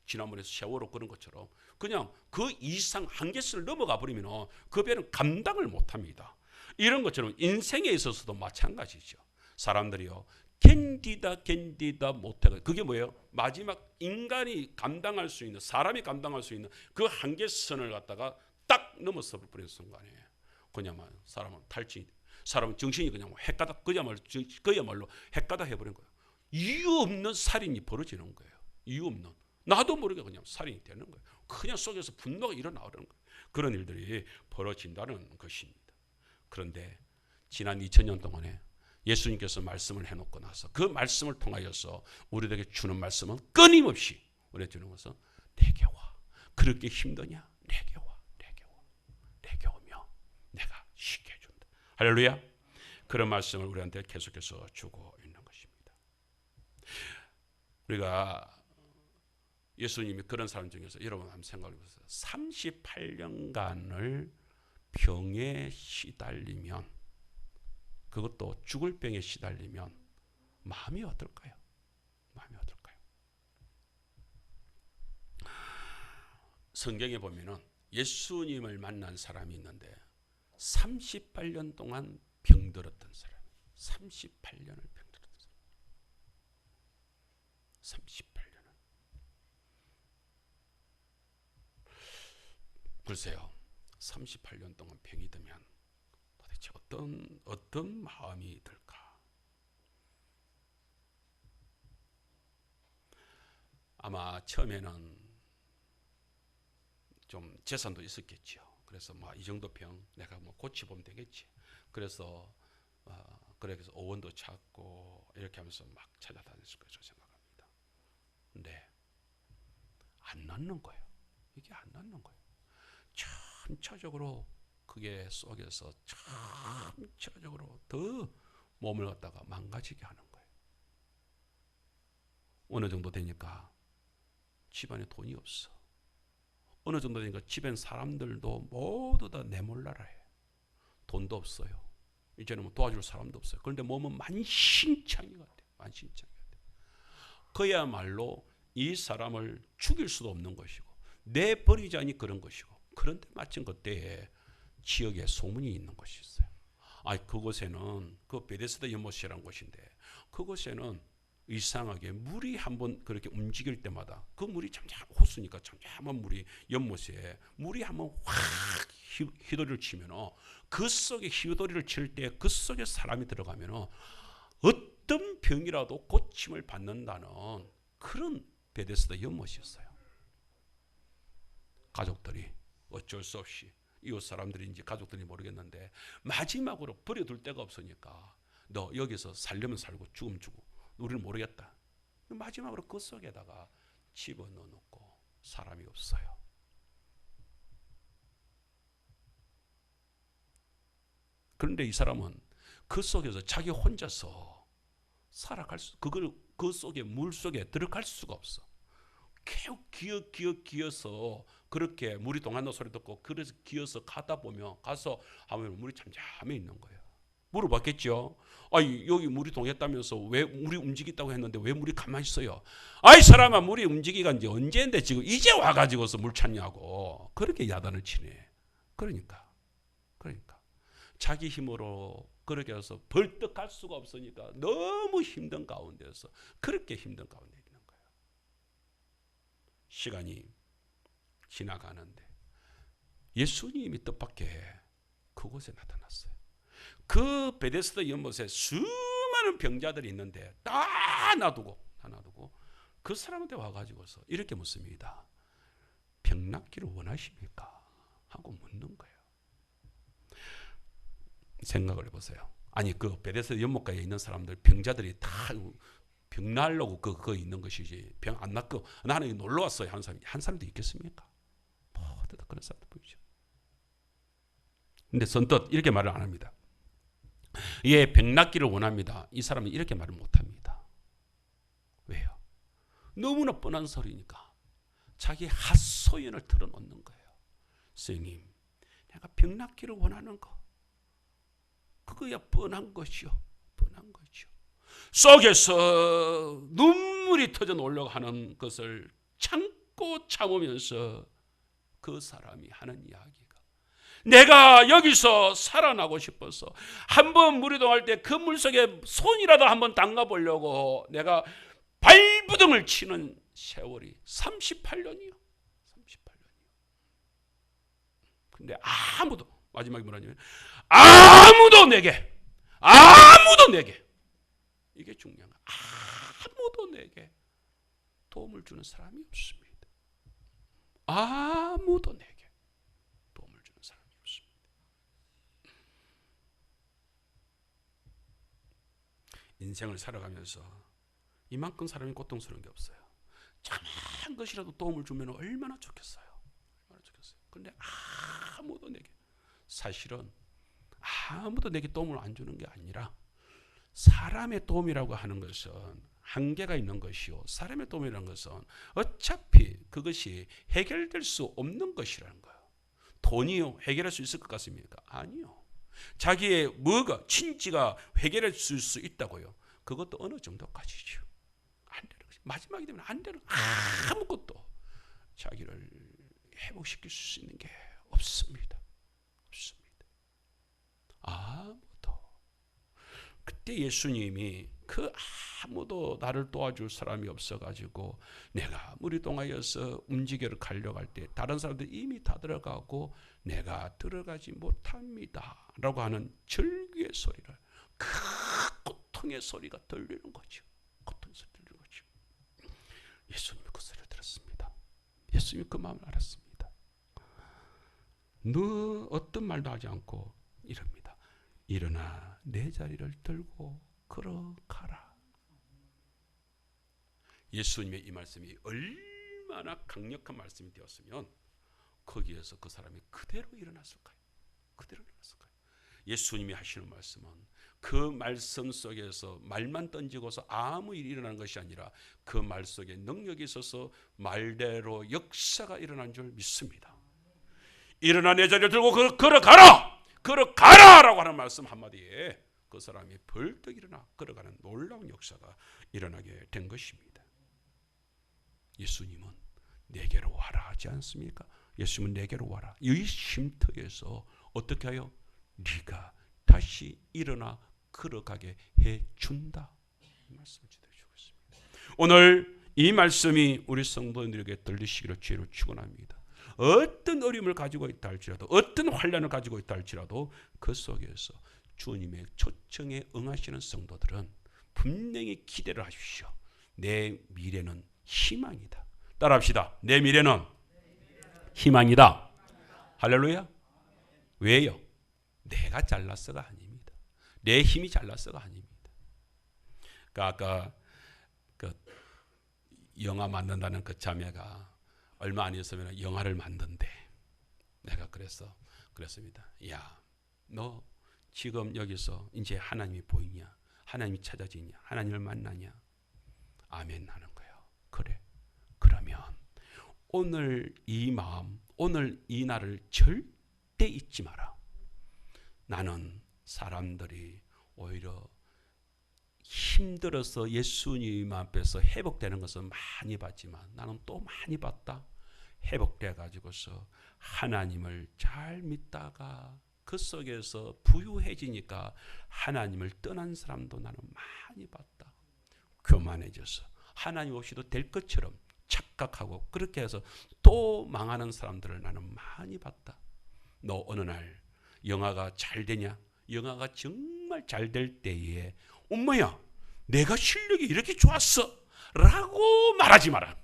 지난번에 세월호 그런 것처럼 그냥 그 이상 한계선을 넘어가 버리면 그 배는 감당을 못합니다. 이런 것처럼 인생에 있어서도 마찬가지죠. 사람들이요 견디다 못해가 그게 뭐예요? 마지막 인간이 감당할 수 있는 사람이 감당할 수 있는 그 한계선을 갖다가 딱 넘어서 버리는 순간에 그냥 사람은 탈진, 사람은 정신이 그냥 헷가닥 그야말로 헷가닥 해버린 거예요. 이유 없는 살인이 벌어지는 거예요. 이유 없는. 나도 모르게 그냥 살인이 되는 거예요. 그냥 속에서 분노가 일어나는 거예요. 그런 일들이 벌어진다는 것입니다. 그런데 지난 2000년 동안에 예수님께서 말씀을 해놓고 나서 그 말씀을 통하여서 우리에게 주는 말씀은 끊임없이 우리에게 주는 것은 내게 와. 그렇게 힘드냐? 내게 와. 내게 오며 내가 쉽게 해준다. 할렐루야. 그런 말씀을 우리한테 계속해서 주고 있는 것입니다. 우리가 예수님이 그런 사람 중에서 여러분 한번 생각해 보세요. 38년간을 병에 시달리면 그것도 죽을 병에 시달리면 마음이 어떨까요? 마음이 어떨까요? 성경에 보면은 예수님을 만난 사람이 있는데 38년 동안 병들었던 사람. 38년을 병들었던 사람. 38년을. 글쎄요. 38년 동안 병이 들면 도대체 어떤 마음이 들까? 아마 처음에는 좀 재산도 있었겠죠. 그래서 이 정도 병 내가 고쳐보면 되겠지. 그래서 의원도 찾고 이렇게 하면서 막 찾아다녔을 거라고 생각합니다. 근데 안 낫는 거예요. 이게 안 낫는 거예요. 점차적으로 그게 속에서 점차적으로 더 몸을 갖다가 망가지게 하는 거예요. 어느 정도 되니까 집안에 돈이 없어. 어느 정도 되니까 집안 사람들도 모두 다 내몰라라 해. 돈도 없어요. 이제는 도와줄 사람도 없어요. 그런데 몸은 만신창이가 돼. 만신창이가 돼. 그야말로 이 사람을 죽일 수도 없는 것이고 내버리자니 그런 것이고 그런데 마침 그때에 지역에 소문이 있는 곳이 있어요. 그곳에는 그 베데스다 연못이라는 곳인데 그곳에는 이상하게 물이 한번 그렇게 움직일 때마다 그 물이 호수니까 잠잠한 물이 연못에 물이 한번 확 휘도리를 치면 그 속에 휘도리를 칠 때 그 속에 사람이 들어가면 어떤 병이라도 고침을 받는다는 그런 베데스다 연못이었어요. 가족들이 어쩔 수 없이 이웃 사람들인지 가족들인지 모르겠는데 마지막으로 버려둘 데가 없으니까 너 여기서 살려면 살고 죽으면 죽고 우리는 모르겠다. 마지막으로 그 속에다가 집어넣어 놓고 사람이 없어요. 그런데 이 사람은 그 속에서 자기 혼자서 살아갈 그 속에 물 속에 들어갈 수가 없어. 계속 기어서 그렇게 물이 동안노 소리 듣고 그래서 기어서 가다 보면 가서 하면 물이 잠잠해 있는 거예요. 물어봤겠죠. 여기 물이 동했다면서 왜 물이 움직였다고 했는데 왜 물이 가만히 있어요? 이 사람아 물이 움직이가 이제 언제인데 지금 이제 와가지고서 물 찾냐고 그렇게 야단을 치네. 그러니까 자기 힘으로 그렇게 해서 벌떡 갈 수가 없으니까 너무 힘든 가운데서 그렇게 힘든 가운데 있는 거예요. 시간이 지나가는데 예수님이 뜻밖의 그곳에 나타났어요. 그 베데스다 연못에 수많은 병자들이 있는데 다 놔두고 그 사람한테 와가지고서 이렇게 묻습니다. 병 낫기를 원하십니까? 하고 묻는 거예요. 생각을 해보세요. 그 베데스다 연못가에 있는 사람들 병자들이 다 병 나려고 그거 있는 것이지 병 안 낫고 나는 놀러 왔어요 한 사람도 있겠습니까? 모두 다 그런 사람도 보이죠. 근데 선뜻 이렇게 말을 안 합니다. 얘 병 낫기를 원합니다. 이 사람은 이렇게 말을 못합니다. 왜요? 너무나 뻔한 소리니까 자기 핫소연을 털어놓는 거예요. 스님, 내가 병 낫기를 원하는 거, 그거야 뻔한 것이요. 뻔한 거죠. 속에서 눈물이 터져 놀려고 하는 것을 참고 참으면서 그 사람이 하는 이야기가, 내가 여기서 살아나고 싶어서 한번 무리동할 때 그 물속에 손이라도 한번 담가보려고 내가 발부둥을 치는 세월이 38년이요. 38년이요. 근데 아무도, 마지막에 뭐라냐면 아무도 내게 이게 중요한 거야. 아무도 내게 도움을 주는 사람이 없습니다. 아무도 내게 도움을 주는 사람이 없습니다. 인생을 살아가면서 이만큼 사람이 고통스러운 게 없어요. 작은 것이라도 도움을 주면 얼마나 좋겠어요. 얼마나 좋겠어요. 근데 아무도 내게, 사실은 아무도 내게 도움을 안 주는 게 아니라 사람의 도움이라고 하는 것은 한계가 있는 것이요, 사람의 도움이라는 것은 어차피 그것이 해결될 수 없는 것이라는 거예요. 돈이요 해결할 수 있을 것 같습니까? 아니요. 자기의 뭐가 친지가 해결할 수 있다고요? 그것도 어느 정도까지죠. 안 되는 것이 마지막이 되면 안 되는, 아무것도 자기를 회복시킬 수 있는 게 없습니다. 없습니다. 아무도. 그때 예수님이 그 아무도 나를 도와줄 사람이 없어가지고 내가 무리동하여서 움직여를 가려고 할 때 다른 사람들 이미 다 들어가고 내가 들어가지 못합니다 라고 하는 절규의 소리를, 그 고통의 소리가 들리는 거죠. 고통의 소리 들리는 거죠. 예수님이 그 소리를 들었습니다. 예수님이 그 마음을 알았습니다. 너 어떤 말도 하지 않고 이럽니다. 일어나 내 자리를 들고 걸어가라. 예수님의 이 말씀이 얼마나 강력한 말씀이 되었으면 거기에서 그 사람이 그대로 일어났을까요? 그대로 일어났을까요? 예수님이 하시는 말씀은 그 말씀 속에서 말만 던지고서 아무 일이 일어나는 것이 아니라 그 말 속에 능력이 있어서 말대로 역사가 일어난 줄 믿습니다. 일어나 내 자리를 들고 걸어가라! 걸어가라! 라고 하는 말씀 한마디에 그 사람이 벌떡 일어나 걸어가는 놀라운 역사가 일어나게 된 것입니다. 예수님은 내게로 와라 하지 않습니까? 예수님은 내게로 와라. 이 쉼터에서 어떻게 하여 네가 다시 일어나 걸어가게 해준다. 이 말씀을 주고 있습니다. 오늘 이 말씀이 우리 성도들에게 들리시기를 주로 축원합니다. 어떤 어려움을 가지고 있다 할지라도, 어떤 환난을 가지고 있다 할지라도 그 속에서 주님의 초청에 응하시는 성도들은 분명히 기대를 하십시오. 내 미래는 희망이다. 따라합시다. 내 미래는 희망이다. 할렐루야. 왜요? 내가 잘났어가 아닙니다. 내 힘이 잘났어가 아닙니다. 그러니까 아까 그 영화 만든다는 그 자매가 얼마 안 있으면 영화를 만든대. 내가 그랬습니다. 야, 너 지금 여기서 이제 하나님이 보이냐? 하나님이 찾아지냐? 하나님을 만나냐? 아멘 하는 거예요. 그래. 그러면 오늘 이 마음, 오늘 이 날을 절대 잊지 마라. 나는 사람들이 오히려 힘들어서 예수님 앞에서 회복되는 것은 많이 봤지만 나는 또 많이 봤다. 회복돼 가지고서 하나님을 잘 믿다가 그 속에서 부유해지니까 하나님을 떠난 사람도 나는 많이 봤다. 교만해져서 하나님 없이도 될 것처럼 착각하고 그렇게 해서 또 망하는 사람들을 나는 많이 봤다. 너 어느 날 영화가 잘 되냐? 영화가 정말 잘 될 때에 엄마야 내가 실력이 이렇게 좋았어 라고 말하지 마라.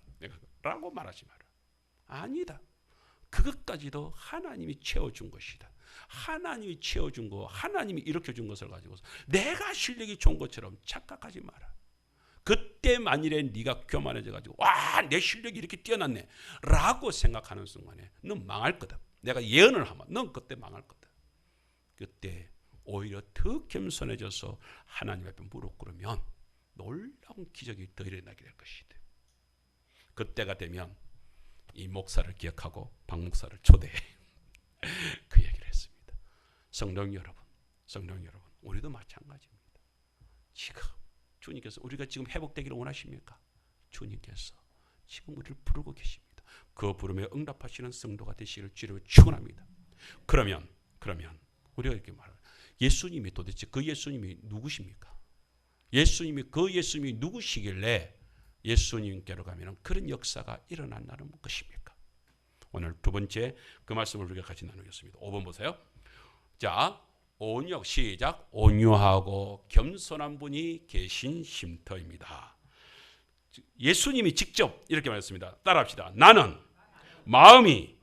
라고 말하지 마라. 아니다. 그것까지도 하나님이 채워준 것이다. 하나님이 채워준 거, 하나님이 일으켜준 것을 가지고서 내가 실력이 좋은 것처럼 착각하지 마라. 그때 만일에 네가 교만해져가지고 와, 내 실력이 이렇게 뛰어났네 라고 생각하는 순간에 넌 망할 거다. 내가 예언을 하면 넌 그때 망할 거다. 그때 오히려 더 겸손해져서 하나님 앞에 무릎 꿇으면 놀라운 기적이 더 일어나게 될 것이다. 그때가 되면 이 목사를 기억하고 박 목사를 초대해 그 얘기를 했습니다. 성도 여러분, 우리도 마찬가지입니다. 지금 주님께서 우리가 지금 회복되기를 원하십니까? 주님께서 지금 우리를 부르고 계십니다. 그 부름에 응답하시는 성도가 되시기를 주로 축원합니다. 그러면 우리가 이렇게 말해요. 예수님이 도대체 그 예수님이 누구십니까? 그 예수님이 누구시길래 예수님께로 가면 그런 역사가 일어난다는 것입니까? 오늘 두 번째 그 말씀을 우리가 같이 나누겠습니다. 5번 보세요. 자, 온유 시작. 온유하고 겸손한 분이 계신 쉼터입니다. 예수님이 직접 이렇게 말했습니다. 따라합시다. 나는 마음이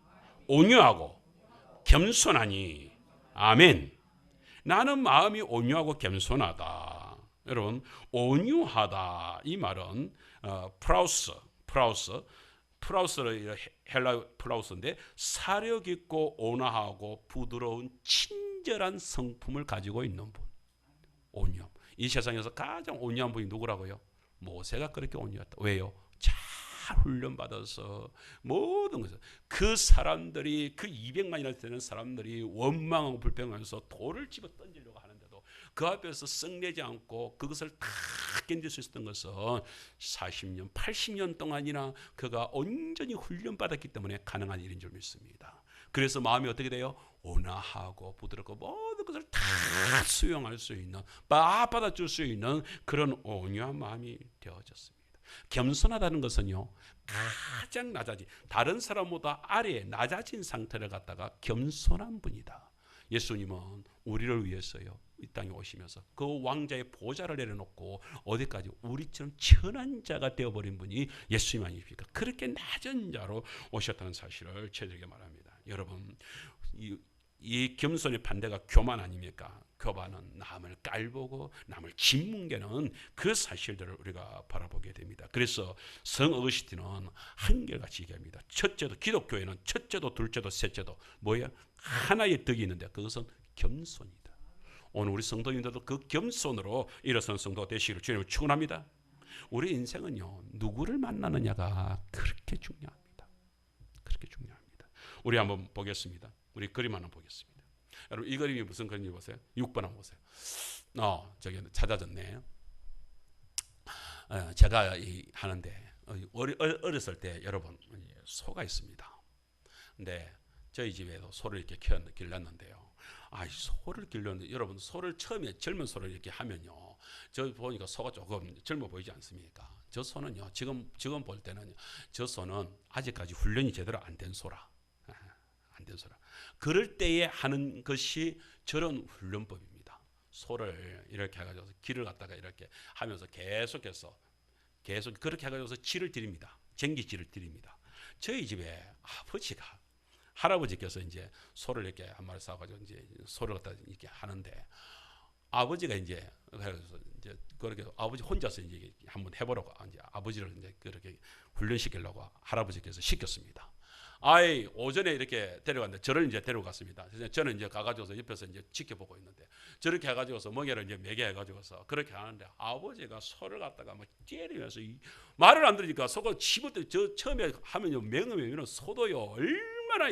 온유하고 겸손하니. 아멘. 나는 마음이 온유하고 겸손하다. 여러분, 온유하다 이 말은 프라우스를 헬라 프라우스인데 사력 있고 온화하고 부드러운 친절한 성품을 가지고 있는 분. 온유. 이 세상에서 가장 온유한 분이 누구라고요? 모세가 그렇게 온유했다. 왜요? 잘 훈련받아서 모든 것을 그 사람들이 그 200만이나 되는 사람들이 원망하고 불평하면서 돌을 집어 던지려고 하는데도 그 앞에서 썩내지 않고 그것을 다 견딜 수 있었던 것은 40년, 80년 동안이나 그가 온전히 훈련받았기 때문에 가능한 일인 줄 믿습니다. 그래서 마음이 어떻게 돼요? 온화하고 부드럽고 모든 것을 다 수용할 수 있는, 받아줄 수 있는 그런 온유한 마음이 되어졌습니다. 겸손하다는 것은요, 가장 낮아진, 다른 사람보다 아래에 낮아진 상태를 갖다가 겸손한 분이다. 예수님은 우리를 위해서요, 이 땅에 오시면서 그 왕자의 보좌를 내려놓고 어디까지 우리처럼 천한 자가 되어버린 분이 예수님 아니십니까? 그렇게 낮은 자로 오셨다는 사실을 저에게 말합니다. 여러분, 이 겸손의 반대가 교만 아닙니까? 교만은 남을 깔보고 남을 짓뭉개는 그 사실들을 우리가 바라보게 됩니다. 그래서 성 어거스틴은 한결같이 얘기합니다. 첫째도, 기독교에는 첫째도 둘째도 셋째도 뭐야? 하나의 덕이 있는데 그것은 겸손이다. 오늘 우리 성도님들도 그 겸손으로 일어선 성도가 되시기를 주님을 축원합니다. 우리 인생은요, 누구를 만나느냐가 그렇게 중요합니다. 그렇게 중요합니다. 우리 한번 보겠습니다. 우리 그림 하나 보겠습니다. 여러분, 이 그림이 무슨 그림인지 보세요. 6번 한번 보세요. 저기 찾아졌네. 제가 하는데 어렸을 때 여러분 소가 있습니다. 근데 저희 집에도 소를 이렇게 길렀는데요. 소를 길렀는데 여러분, 소를 처음에 젊은 소를 이렇게 하면요, 저 보니까 소가 조금 젊어 보이지 않습니까? 저 소는요, 지금 볼 때는 저 소는 아직까지 훈련이 제대로 안 된 소라. 안 된 소라. 그럴 때에 하는 것이 저런 훈련법입니다. 소를 이렇게 해가지고 길을 갖다가 이렇게 하면서 계속해서 그렇게 해가지고 질을 드립니다. 쟁기질을 드립니다. 저희 집에 할아버지께서 이제 소를 이렇게 한 마리 사가지고 이제 소를 갖다 이렇게 하는데, 아버지가 이제 그래서 이제 그렇게 아버지 혼자서 이제 한번 해보라고 이제 아버지를 이제 그렇게 훈련시키려고 할아버지께서 시켰습니다. 오전에 이렇게 데려갔는데 저를 이제 데려갔습니다. 그래서 저는 이제 가가지고서 옆에서 이제 지켜보고 있는데, 저렇게 해가지고서 먹이를 이제 먹여 해가지고서 그렇게 하는데, 아버지가 소를 갖다가 막 때리면서 말을 안 들으니까 소가 집을 때 저 처음에 하면요, 맹으면 소도요 얼마나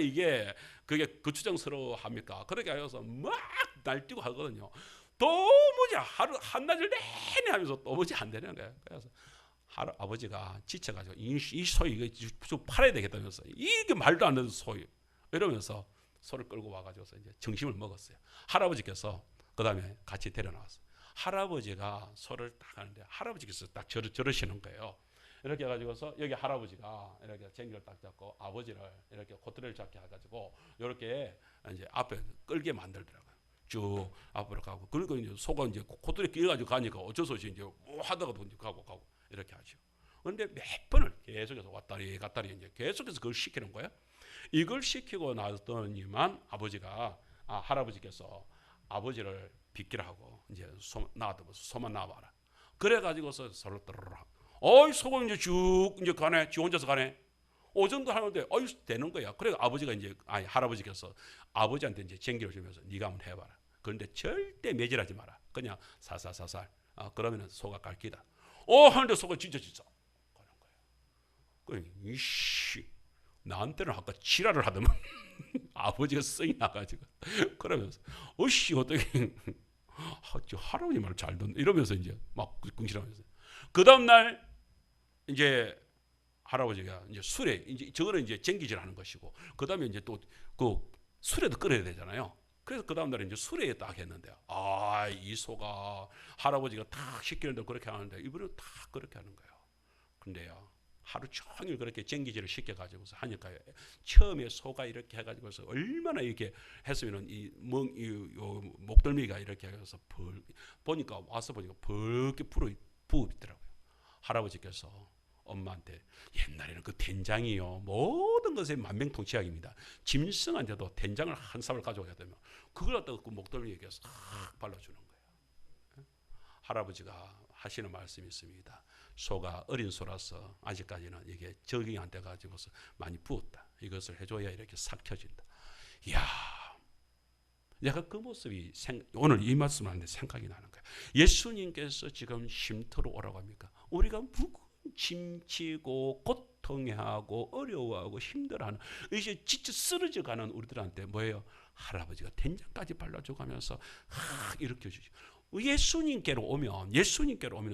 그게 거추장스러워 합니까? 그렇게 해서 막 날뛰고 하거든요. 도무지 한낮을 내내 하면서 도무지 안 되는 거예요. 그래서 아버지가 지쳐가지고 이 소 이거 좀 팔아야 되겠다면서, 이게 말도 안 되는 소 이러면서 소를 끌고 와가지고서 이제 점심을 먹었어요. 할아버지께서 그 다음에 같이 데려 나왔어요. 할아버지가 소를 딱 하는데 할아버지께서 딱 저러시는 거예요. 이렇게 해가지고서 여기 할아버지가 이렇게 쟁기를 딱 잡고 아버지를 이렇게 코트를 잡게 해가지고 이렇게 이제 앞에 끌게 만들더라고요. 쭉 앞으로 가고, 그리고 이제 소가 이제 코트에 끼어가지고 가니까 어쩔 수 없이 이제 뭐 하다가도 이제 가고 이렇게 하죠. 그런데 몇 번을 계속해서 왔다리 갔다리 이제 계속해서 그걸 시키는 거예요. 이걸 시키고 나더니만 할아버지께서 아버지를 빗기를 하고 이제 소만 나와봐라. 그래가지고서 서로 떠르르. 소가 이제 쭉 이제 가네. 지 혼자서 가네. 오전도 하는데 되는 거야. 그래 할아버지께서 아버지한테 이제 쟁기를 주면서 네가 한번 해봐라. 그런데 절대 매질하지 마라. 그냥 살살살살. 그러면은 소가 갈 기다. 하는데 소가 진짜 가는 거예요. 이씨, 나한테는 아까 지랄을 하더만 아버지가 성이 나가지고 그러면서 어씨 어떻게 할아버지 말 잘 듣는 이러면서 이제 막 궁시렁하면서 그 다음 날 이제 할아버지가 이제 술에 이제 저거는 이제 쟁기질 하는 것이고 그 다음에 이제 또 그 술에도 끓여야 되잖아요. 그래서 그 다음 날에 이제 술에 딱 했는데 이 소가 할아버지가 딱 시키는데 그렇게 하는데 이분은 다 그렇게 하는 거예요. 근데요 하루 종일 그렇게 쟁기질을 시켜가지고서 하니까 처음에 소가 이렇게 해가지고서 얼마나 이렇게 했으면은 이 목덜미가 이렇게 해서 보니까 와서 보니까 벌게 부어 있더라고요. 할아버지께서 엄마한테 옛날에는 그 된장이요 모든 것에 만병통치약입니다. 짐승한테도 된장을 한 삽을 가져가야 되면 그걸 갖다가 그 목덜미에 싹 발라주는 거예요. 할아버지가 하시는 말씀이 있습니다. 소가 어린 소라서 아직까지는 이게 적응이 안 돼가지고서 많이 부었다. 이것을 해줘야 이렇게 싹 켜진다. 이야, 내가 그 모습이 오늘 이 말씀을 하는데 생각이 나는 거예요. 예수님께서 지금 쉼터로 오라고 합니까? 우리가 짐지고 고통해하고 어려워하고 힘들어하는 이제 진짜 쓰러져가는 우리들한테 뭐예요? 할아버지가 된장까지 발라줘가면서 이렇게 해주죠. 예수님께로 오면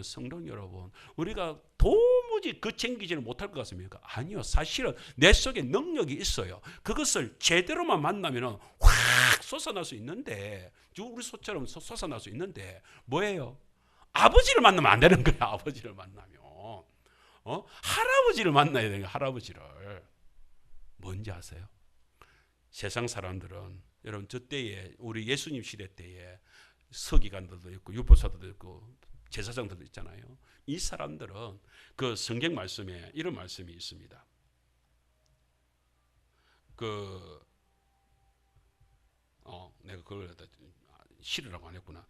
성도 여러분 우리가 도무지 그 챙기지는 못할 것 같습니까? 아니요. 사실은 내 속에 능력이 있어요. 그것을 제대로만 만나면 확 솟아날 수 있는데 우리 소처럼 솟아날 수 있는데 뭐예요? 아버지를 만나면 안 되는 거야. 아버지를 만나면 할아버지를 만나야 되는 거야. 할아버지를. 뭔지 아세요? 세상 사람들은 여러분 저 때에 우리 예수님 시대 때에 서기관들도 있고 율법사들도 있고 제사장들도 있잖아요. 이 사람들은 그 성경 말씀에 이런 말씀이 있습니다. 내가 그걸 실으라고 안 했구나.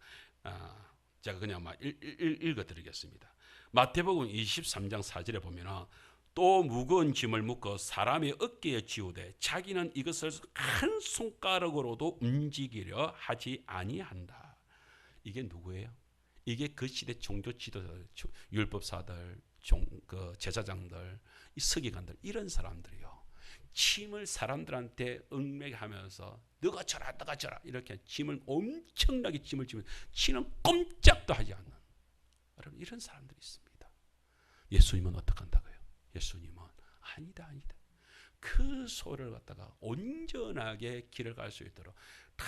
제가 그냥 막 읽어드리겠습니다. 마태복음 23장 4절에 보면은 또 무거운 짐을 묶어 사람의 어깨에 지우되 자기는 이것을 한 손가락으로도 움직이려 하지 아니한다. 이게 누구예요? 이게 그 시대 종교 지도자들, 율법사들, 제사장들, 이 서기관들 이런 사람들이요. 짐을 사람들한테 얽매하면서 너가 져라 이렇게 짐을 엄청나게 짐을 지면 치는 꼼짝도 하지 않는 여러분 이런 사람들이 있습니다. 예수님은 어떻게 한다고요? 예수님은 아니다. 그 소를 갖다가 온전하게 길을 갈 수 있도록 다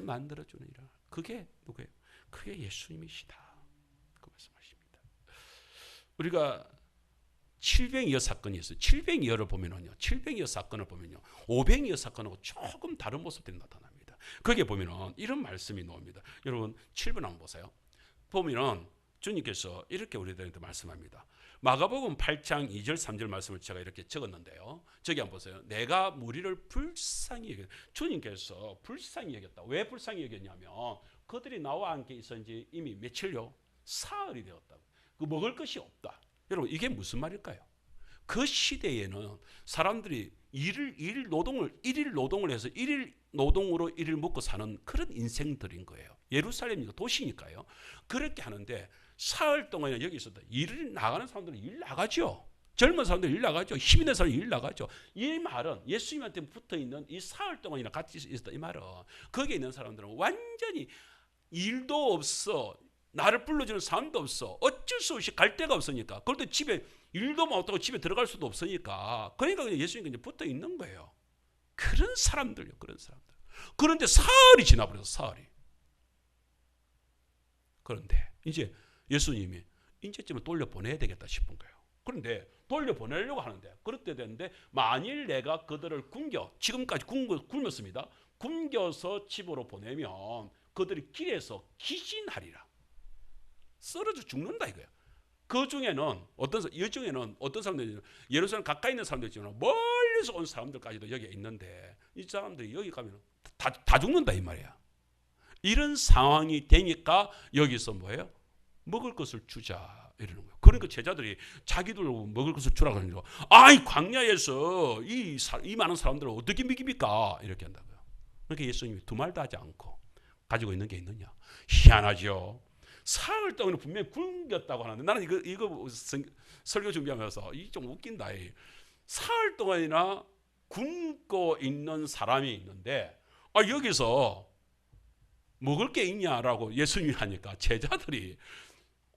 만들어주는 일. 그게 누구예요? 그게 예수님이시다. 그 말씀하십니다. 우리가 700여 사건이 있어요. 700여를 보면은요. 700여 사건을 보면요. 500여 사건하고 조금 다른 모습들이 나타납니다. 거기에 보면은 이런 말씀이 나옵니다. 여러분 7번 한번 보세요. 보면은 주님께서 이렇게 우리들한테 말씀합니다. 마가복음 8장 2절 3절 말씀을 제가 이렇게 적었는데요. 저기 한번 보세요. 내가 무리를 불쌍히 여겼다. 주님께서 불쌍히 여겼다. 왜 불쌍히 여겼냐면 그들이 나와 함께 있었는지 이미 며칠요? 사흘이 되었다고. 그 먹을 것이 없다. 여러분 이게 무슨 말일까요? 그 시대에는 사람들이 일일 노동을 해서 일일 노동으로 일을 먹고 사는 그런 인생들인 거예요. 예루살렘이 도시니까요. 그렇게 하는데 사흘 동안 여기 있었다. 일을 나가는 사람들은 일 나가죠. 젊은 사람들 일 나가죠. 힘 있는 사람이 일 나가죠. 이 말은 예수님한테 붙어있는 이 사흘 동안이나 같이 있었다. 이 말은 거기에 있는 사람들은 완전히 일도 없어. 나를 불러주는 사람도 없어. 어쩔 수 없이 갈 데가 없으니까. 그런데 집에 일도 못하고 집에 들어갈 수도 없으니까. 그러니까 그냥 예수님과 이제 붙어 있는 거예요. 그런 사람들요. 그런 사람들. 그런데 사흘이 지나버려서 사흘이. 그런데 이제 예수님이 이제쯤은 돌려보내야 되겠다 싶은 거예요. 그런데 돌려보내려고 하는데 그렇게 되는데 만일 내가 그들을 지금까지 굶었습니다. 굶겨서 집으로 보내면 그들이 길에서 기진하리라. 쓰러져 죽는다 이거야. 그 중에는 어떤 사람들이 예루살렘 가까이 있는 사람들 있지만 멀리서 온 사람들까지도 여기에 있는데 이 사람들이 여기 가면 다 죽는다 이 말이야. 이런 상황이 되니까 여기서 뭐예요? 먹을 것을 주자 이러는 거예요. 그러니까 제자들이 자기들 먹을 것을 주라고 하니까 아이 광야에서 이 많은 사람들을 어떻게 먹입니까? 이렇게 한다고요. 그러니까 예수님이 두 말도 하지 않고 가지고 있는 게 있느냐? 희한하죠. 사흘 동안은 분명히 굶겼다고 하는데 나는 이거 설교 준비하면서 이 좀 웃긴다. 사흘 동안이나 굶고 있는 사람이 있는데 여기서 먹을 게 있냐라고 예수님이 하니까 제자들이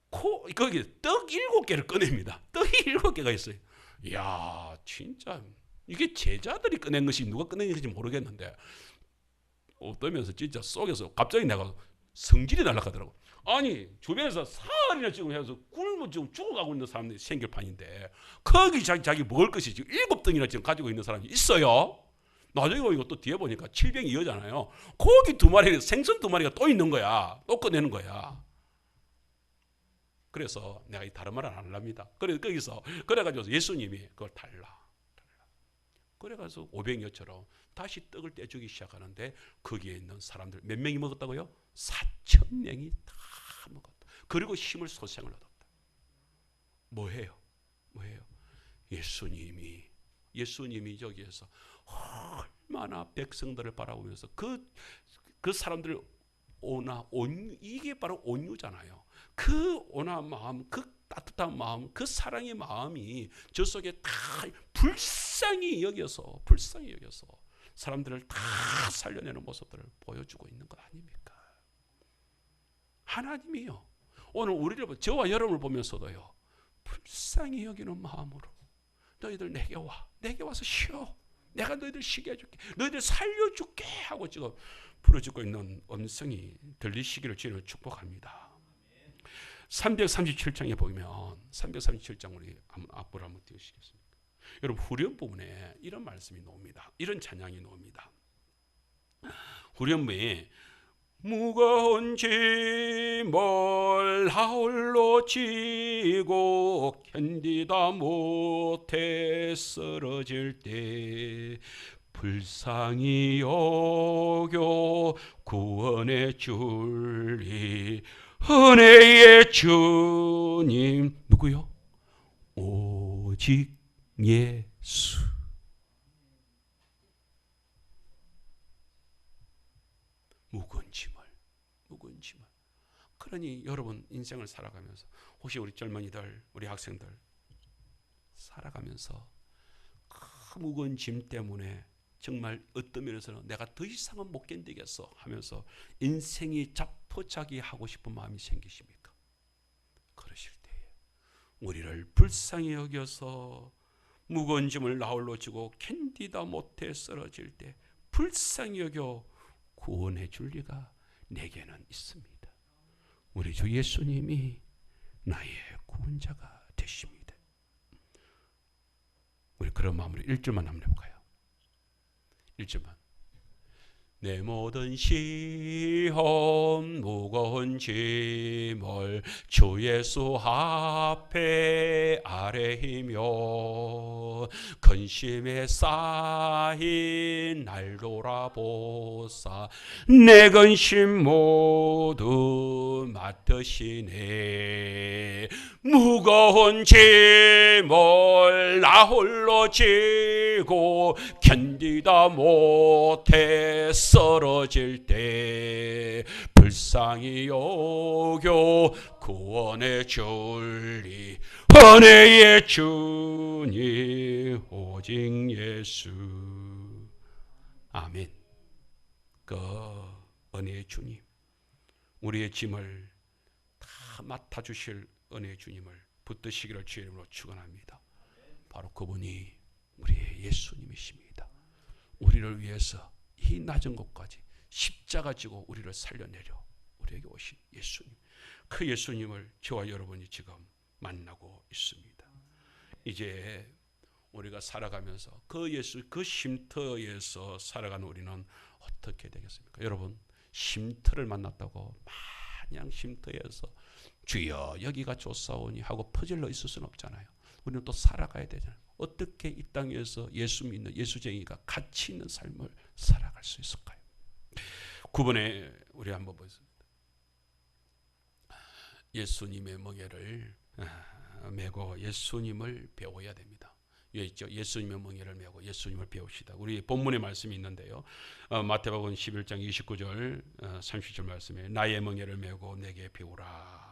거기 떡 7개를 꺼냅니다. 떡이 7개가 있어요. 이야, 진짜 이게 제자들이 꺼낸 것이 누가 꺼낸 것인지 모르겠는데 어떠면서 진짜 속에서 갑자기 내가 성질이 날아가더라고. 아니 주변에서 사흘이나 지금 해서 굶어 지금 죽어가고 있는 사람들이 생길 판인데 거기 자기 먹을 것이 지금 7등이나 지금 가지고 있는 사람이 있어요. 나중에 보니까 또 뒤에 보니까 7병이어잖아요. 고기 2마리, 생선 2마리가 또 있는 거야. 또 꺼내는 거야. 그래서 내가 이 다른 말은 안 합니다. 그래가지고 예수님이 그걸 달라. 그래가지고 오병이어처럼 다시 떡을 떼주기 시작하는데 거기에 있는 사람들 몇 명이 먹었다고요? 4,000명이 다 먹었다. 그리고 힘을 소생을 얻었다. 뭐해요? 예수님이 저기에서 얼마나 백성들을 바라보면서 그 사람들 이게 바로 온유잖아요. 그 온화한 마음, 그 따뜻한 마음, 그 사랑의 마음이 저 속에 다 불쌍히 여겨서 사람들을 다 살려내는 모습들을 보여주고 있는 것 아닙니까? 하나님이요, 오늘 우리를, 저와 여러분을 보면서도요, 불쌍히 여기는 마음으로 너희들 내게 와서 쉬어. 내가 너희들 쉬게 해줄게. 너희들 살려줄게 하고 지금 부르짖고 있는 음성이 들리시기를 주님을 축복합니다. 337장에 보면 337장 우리 앞으로 한번 띄우시겠습니까? 여러분 후렴 부분에 이런 말씀이 나옵니다. 이런 찬양이 나옵니다. 후렴부에 무거운 짐을 홀로 지고 견디다 못해 쓰러질 때 불쌍히 여겨 구원해 줄리 은혜의 주님. 누구요? 오직 예수. 무거운 짐을. 그러니 여러분 인생을 살아가면서 혹시 우리 젊은이들, 우리 학생들 살아가면서 그 무거운 짐 때문에 정말 어떤 면에서는 내가 더 이상은 못 견디겠어 하면서 인생이 자포자기하고 싶은 마음이 생기십니까? 그러실 때에 우리를 불쌍히 여겨서 무거운 짐을 나홀로 지고 견디다 못해 쓰러질 때 불쌍히 여겨 구원해 줄 리가 내게는 있습니다. 우리 주 예수님이 나의 구원자가 되십니다. 우리 그런 마음으로 1절만 한번 해볼까요? 1절만. 내 모든 시험 무거운 짐을 주 예수 앞에 아뢰이며 근심에 쌓인 날 돌아보사 내 근심 모두 맡으시네. 무거운 짐을 나 홀로 지고 견디다 못해 쓰러질 때 불쌍히 여겨 구원해 줄리 은혜의 주님 오직 예수. 아멘. 그 은혜의 주님, 우리의 짐을 다 맡아주실 은혜의 주님을 붙드시기를 주의 이름으로 축원합니다. 바로 그분이 우리의 예수님이십니다. 우리를 위해서 이 낮은 곳까지 십자가 지고 우리를 살려내려 우리에게 오신 예수님, 그 예수님을 저와 여러분이 지금 만나고 있습니다. 이제 우리가 살아가면서 그 예수, 그 쉼터에서 살아가는 우리는 어떻게 되겠습니까? 여러분, 쉼터를 만났다고 마냥 쉼터에서 주여 여기가 좋사오니 하고 퍼질러 있을 수는 없잖아요. 우리는 또 살아가야 되잖아요. 어떻게 이 땅에서 예수 믿는 예수쟁이가 가치 있는 삶을 살아갈 수 있을까요? 9번에 우리 한번 보겠습니다. 예수님의 멍에를 메고 예수님을 배워야 됩니다. 여기 있죠. 예수님의 멍에를 메고 예수님을 배웁시다. 우리 본문의 말씀이 있는데요. 마태복음 11장 29절 30절 말씀에 나의 멍에를 메고 내게 배우라.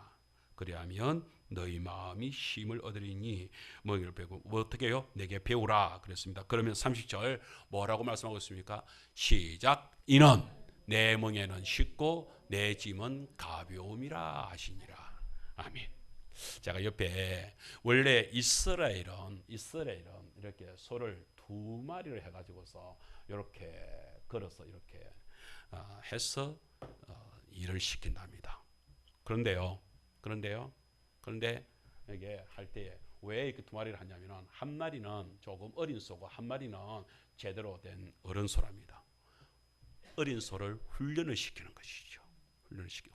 그리하면 너희 마음이 쉼을 얻으리니 멍에를 메고 어떻게 해요? 내게 배우라 그랬습니다. 그러면 30절 뭐라고 말씀하고 있습니까? 시작. 이는 내 멍에는 쉽고 내 짐은 가벼움이라 하시니라. 아멘. 제가 옆에 원래 이스라엘은 이렇게 소를 두 마리를 해가지고서 이렇게 걸어서 이렇게 해서 일을 시킨답니다. 그런데 이게 할 때에 왜 이렇게 두 마리를 하냐면은 한 마리는 조금 어린 소고 한 마리는 제대로 된 어른 소랍니다. 어린 소를 훈련을 시키는 것이죠.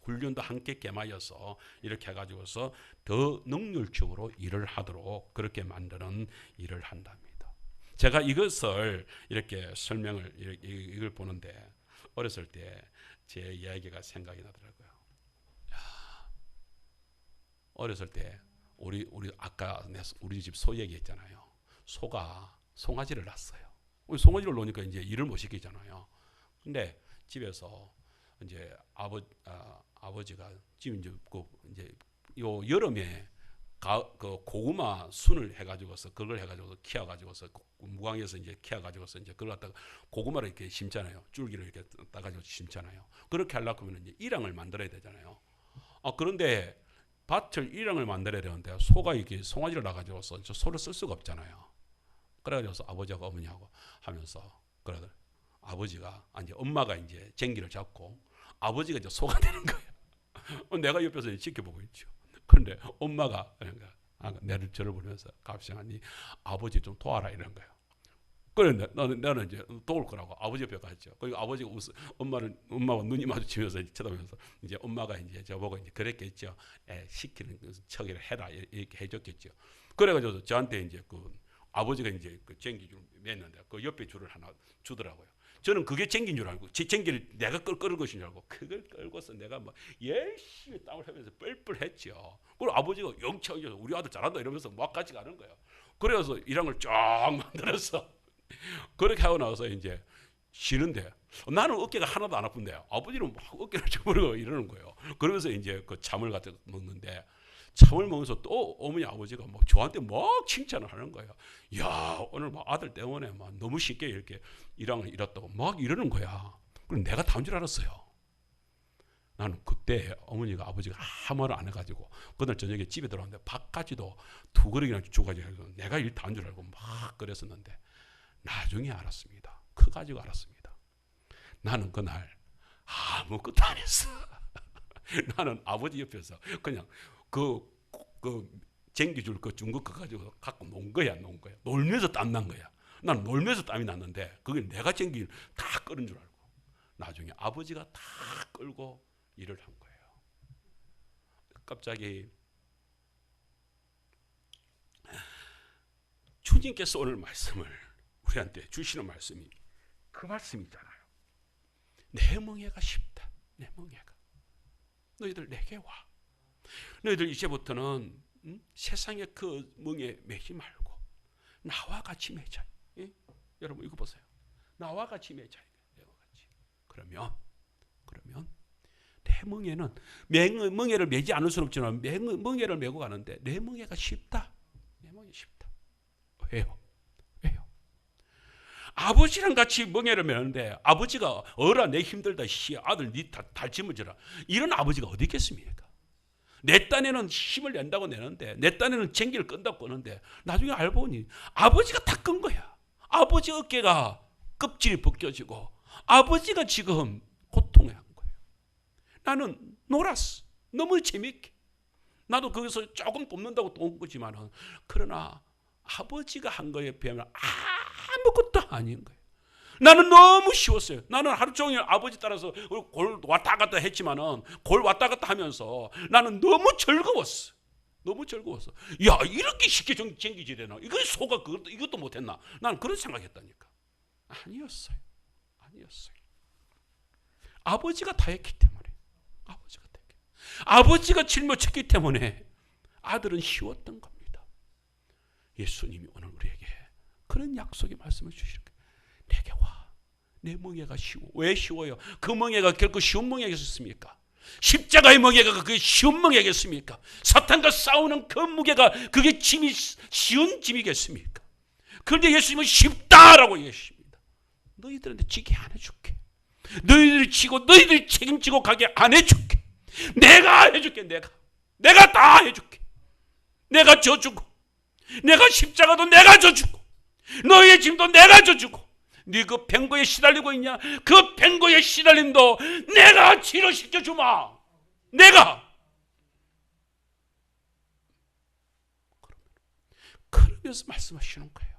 훈련도 함께 겸하여서 이렇게 해가지고서 더 능률적으로 일을 하도록 그렇게 만드는 일을 한답니다. 제가 이것을 이렇게 설명을 이걸 보는데 어렸을 때 제 이야기가 생각이 나더라고요. 어렸을 때 우리 아까 우리 집 소 얘기했잖아요. 소가 송아지를 낳았어요. 송아지를 놓으니까 이제 일을 못 시키잖아요. 근데 집에서 이제 아버지가 지금 이제 요 여름에 그 고구마 순을 해가지고서 그걸 해가지고서 키워가지고서 무광에서 이제 키워가지고서 이제 그걸 갖다가 고구마를 이렇게 심잖아요. 줄기를 이렇게 따가지고 심잖아요. 그렇게 하려고 하면 이제 일항을 만들어야 되잖아요. 그런데 밭을 일항을 만들어야 되는데 소가 이렇게 송아지를 낳아가지고서 저 소를 쓸 수가 없잖아요. 그래가지고서 아버지하고 어머니하고 하면서 그러더라. 아버지가 이제 엄마가 이제 쟁기를 잡고 아버지가 이제 소가 되는 거예요. 내가 옆에서 지켜보고 있죠. 그런데 엄마가 내를 저를 보면서 갑시하니 아버지 좀 도와라 이런 거예요. 그런데 나는 이제 도울 거라고 아버지 옆에 갔죠. 그리고 아버지가 엄마와 눈이 마주치면서 쳐다보면서 이제 엄마가 이제 저보고 이제 그랬겠죠. 시키는 척을 해라 이렇게 해줬겠죠. 그래가지고 저한테 이제 아버지가 이제 그 쟁기줄 맸는데 그 옆에 줄을 하나 주더라고요. 저는 그게 쟁기인 줄 알고 쟁기를 내가 끌 것인 줄 알고 그걸 끌고서 내가 막 열심히 땀을 흘리면서 뻘뻘했죠. 그리고 아버지가 영창이 우리 아들 잘한다 이러면서 막 같이 가는 거예요. 그래서 일항을 쫙 만들어서 그렇게 하고 나서 이제 쉬는데 나는 어깨가 하나도 안 아픈데 아버지는 막 어깨를 저버리고 이러는 거예요. 그러면서 이제 그 참을 갖다 먹는데 참을 먹으면서 또 어머니 아버지가 막 저한테 막 칭찬을 하는 거예요. 야 오늘 막 아들 때문에 막 너무 쉽게 이렇게 일항을 잃었다고 막 이러는 거야. 그럼 내가 다운 줄 알았어요. 나는 그때 어머니가 아버지가 아무 말을 안 해가지고 그날 저녁에 집에 들어왔는데 밥까지도 두 그릇이나 주가지고 내가 일 다운 줄 알고 막 그랬었는데 나중에 알았습니다. 커가지고 알았습니다. 나는 그날 아무것도 안 했어. 나는 아버지 옆에서 그냥 그 쟁기줄 그 중국 거 가지고 갖고 논 거야. 놀면서 땀 난 거야. 난 놀면서 땀이 났는데 그게 내가 쟁기를 다 끄는 줄 알고 나중에 아버지가 다 끌고 일을 한 거예요. 갑자기 주님께서 오늘 말씀을 우리한테 주시는 말씀이 그 말씀이잖아요. 내 멍에가 쉽다. 내 멍에가. 너희들 내게 와. 너희들 이제부터는 세상의 그 멍에 매지 말고 나와 같이 매자. 예? 여러분 이거 보세요. 나와 같이 매자. 내와 같이. 그러면 내 멍에는 멍에를 매지 않을 수는 없지만 멍에를 메고 가는데 내 멍에가 쉽다. 내 멍에 쉽다. 왜요? 아버지랑 같이 멍에를 메는데 아버지가 어라 내 힘들다 아들 니 달침을 져라 이런 아버지가 어디 있겠습니까? 내 딴에는 힘을 낸다고 내는데 내 딴에는 쟁기를 끈다고 끄는데 나중에 알고 보니 아버지가 다 끈 거야. 아버지 어깨가 껍질이 벗겨지고 아버지가 지금 고통해 한 거예요. 나는 놀았어. 너무 재밌게. 나도 거기서 조금 돕는다고 도운 거지만은 그러나 아버지가 한 거에 비하면 아무것도 아닌 거예요. 나는 너무 쉬웠어요. 나는 하루 종일 아버지 따라서 골 왔다 갔다 했지만은 골 왔다 갔다 하면서 나는 너무 즐거웠어. 야 이렇게 쉽게 쟁기지 되나? 이거 소가 이것도 못했나? 나는 그런 생각했다니까. 아니었어요. 아버지가 다 했기 때문에. 아버지가 짊어졌기 때문에 아들은 쉬웠던 겁니다. 예수님이 오늘 우리에게 그런 약속의 말씀을 주시는 거예요. 내게 와. 내 멍에가 쉬워. 왜 쉬워요? 그 멍에가 결코 쉬운 멍에겠습니까? 십자가의 멍에가 그게 쉬운 멍에겠습니까? 사탄과 싸우는 그 무게가 그게 짐이 쉬운 짐이겠습니까? 그런데 예수님은 쉽다라고 얘기하십니다. 너희들한테 지게 안 해줄게. 너희들이 지고 너희들이 책임지고 가게 안 해줄게. 내가 해줄게. 내가 다 해줄게. 내가 져주고 내가 십자가도 내가 져주고 너희의 짐도 내가 져주고 네 그 뱅고에 시달리고 있냐? 그 뱅고에 시달림도 내가 치료시켜주마. 내가. 그러면서 말씀하시는 거예요.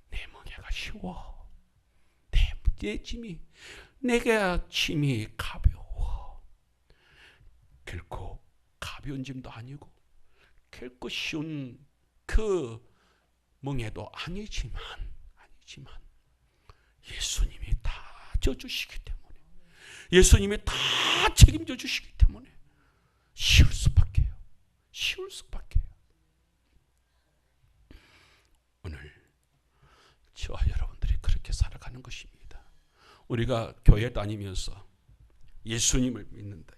내 멍에가 쉬워. 내 짐이 내가 짐이 가벼워. 결코 가벼운 짐도 아니고 결코 쉬운 그 멍에도 아니지만 예수님이 다 져주시기 때문에 예수님이 다 책임져 주시기 때문에 쉬울 수밖에 해요. 쉬울 수밖에 해요. 오늘 저와 여러분들이 그렇게 살아가는 것입니다. 우리가 교회 다니면서 예수님을 믿는다.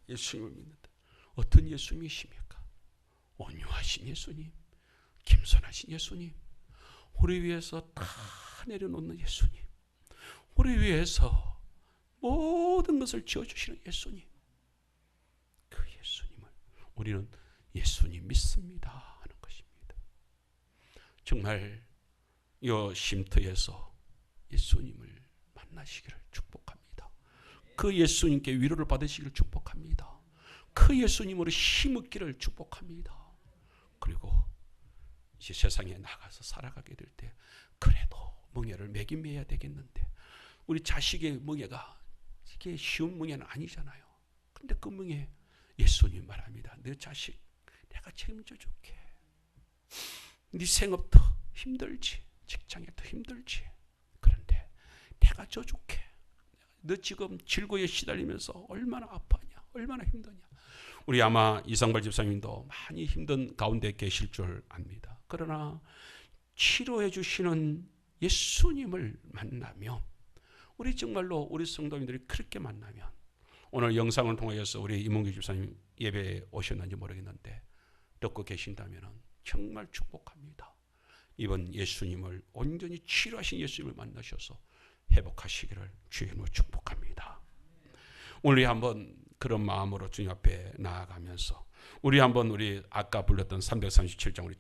어떤 예수님이십니까? 온유하신 예수님, 겸손하신 예수님, 우리 위해서 다 내려놓는 예수님, 우리 위해서 모든 것을 지어주시는 예수님, 그 예수님을 우리는 예수님 믿습니다 하는 것입니다. 정말 이 쉼터에서 예수님을 만나시기를 축복합니다. 그 예수님께 위로를 받으시기를 축복합니다. 그 예수님으로 힘 얻기를 축복합니다. 그리고 이제 세상에 나가서 살아가게 될 때 그래도 멍에를 매긴 매야 되겠는데 우리 자식의 멍에가 이게 쉬운 멍에는 아니잖아요. 근데 그 멍에 예수님 말합니다. 너 자식 내가 책임져 줄게. 네 생업도 힘들지, 직장에도 힘들지. 그런데 내가 져줄게. 너 지금 질고에 시달리면서 얼마나 아파하냐, 얼마나 힘드냐. 우리 아마 이상발 집사님도 많이 힘든 가운데 계실 줄 압니다. 그러나 치료해 주시는 예수님을 만나면 우리 정말로 우리 성도님들이 그렇게 만나면 오늘 영상을 통해서 우리 이문규 집사님 예배에 오셨는지 모르겠는데 듣고 계신다면 정말 축복합니다. 이번 예수님을 온전히 치료하신 예수님을 만나셔서 회복하시기를 주의 이름으로 축복합니다. 오늘 한번 그런 마음으로 주님 앞에 나아가면서 우리 한번 우리 아까 불렀던 337장 우리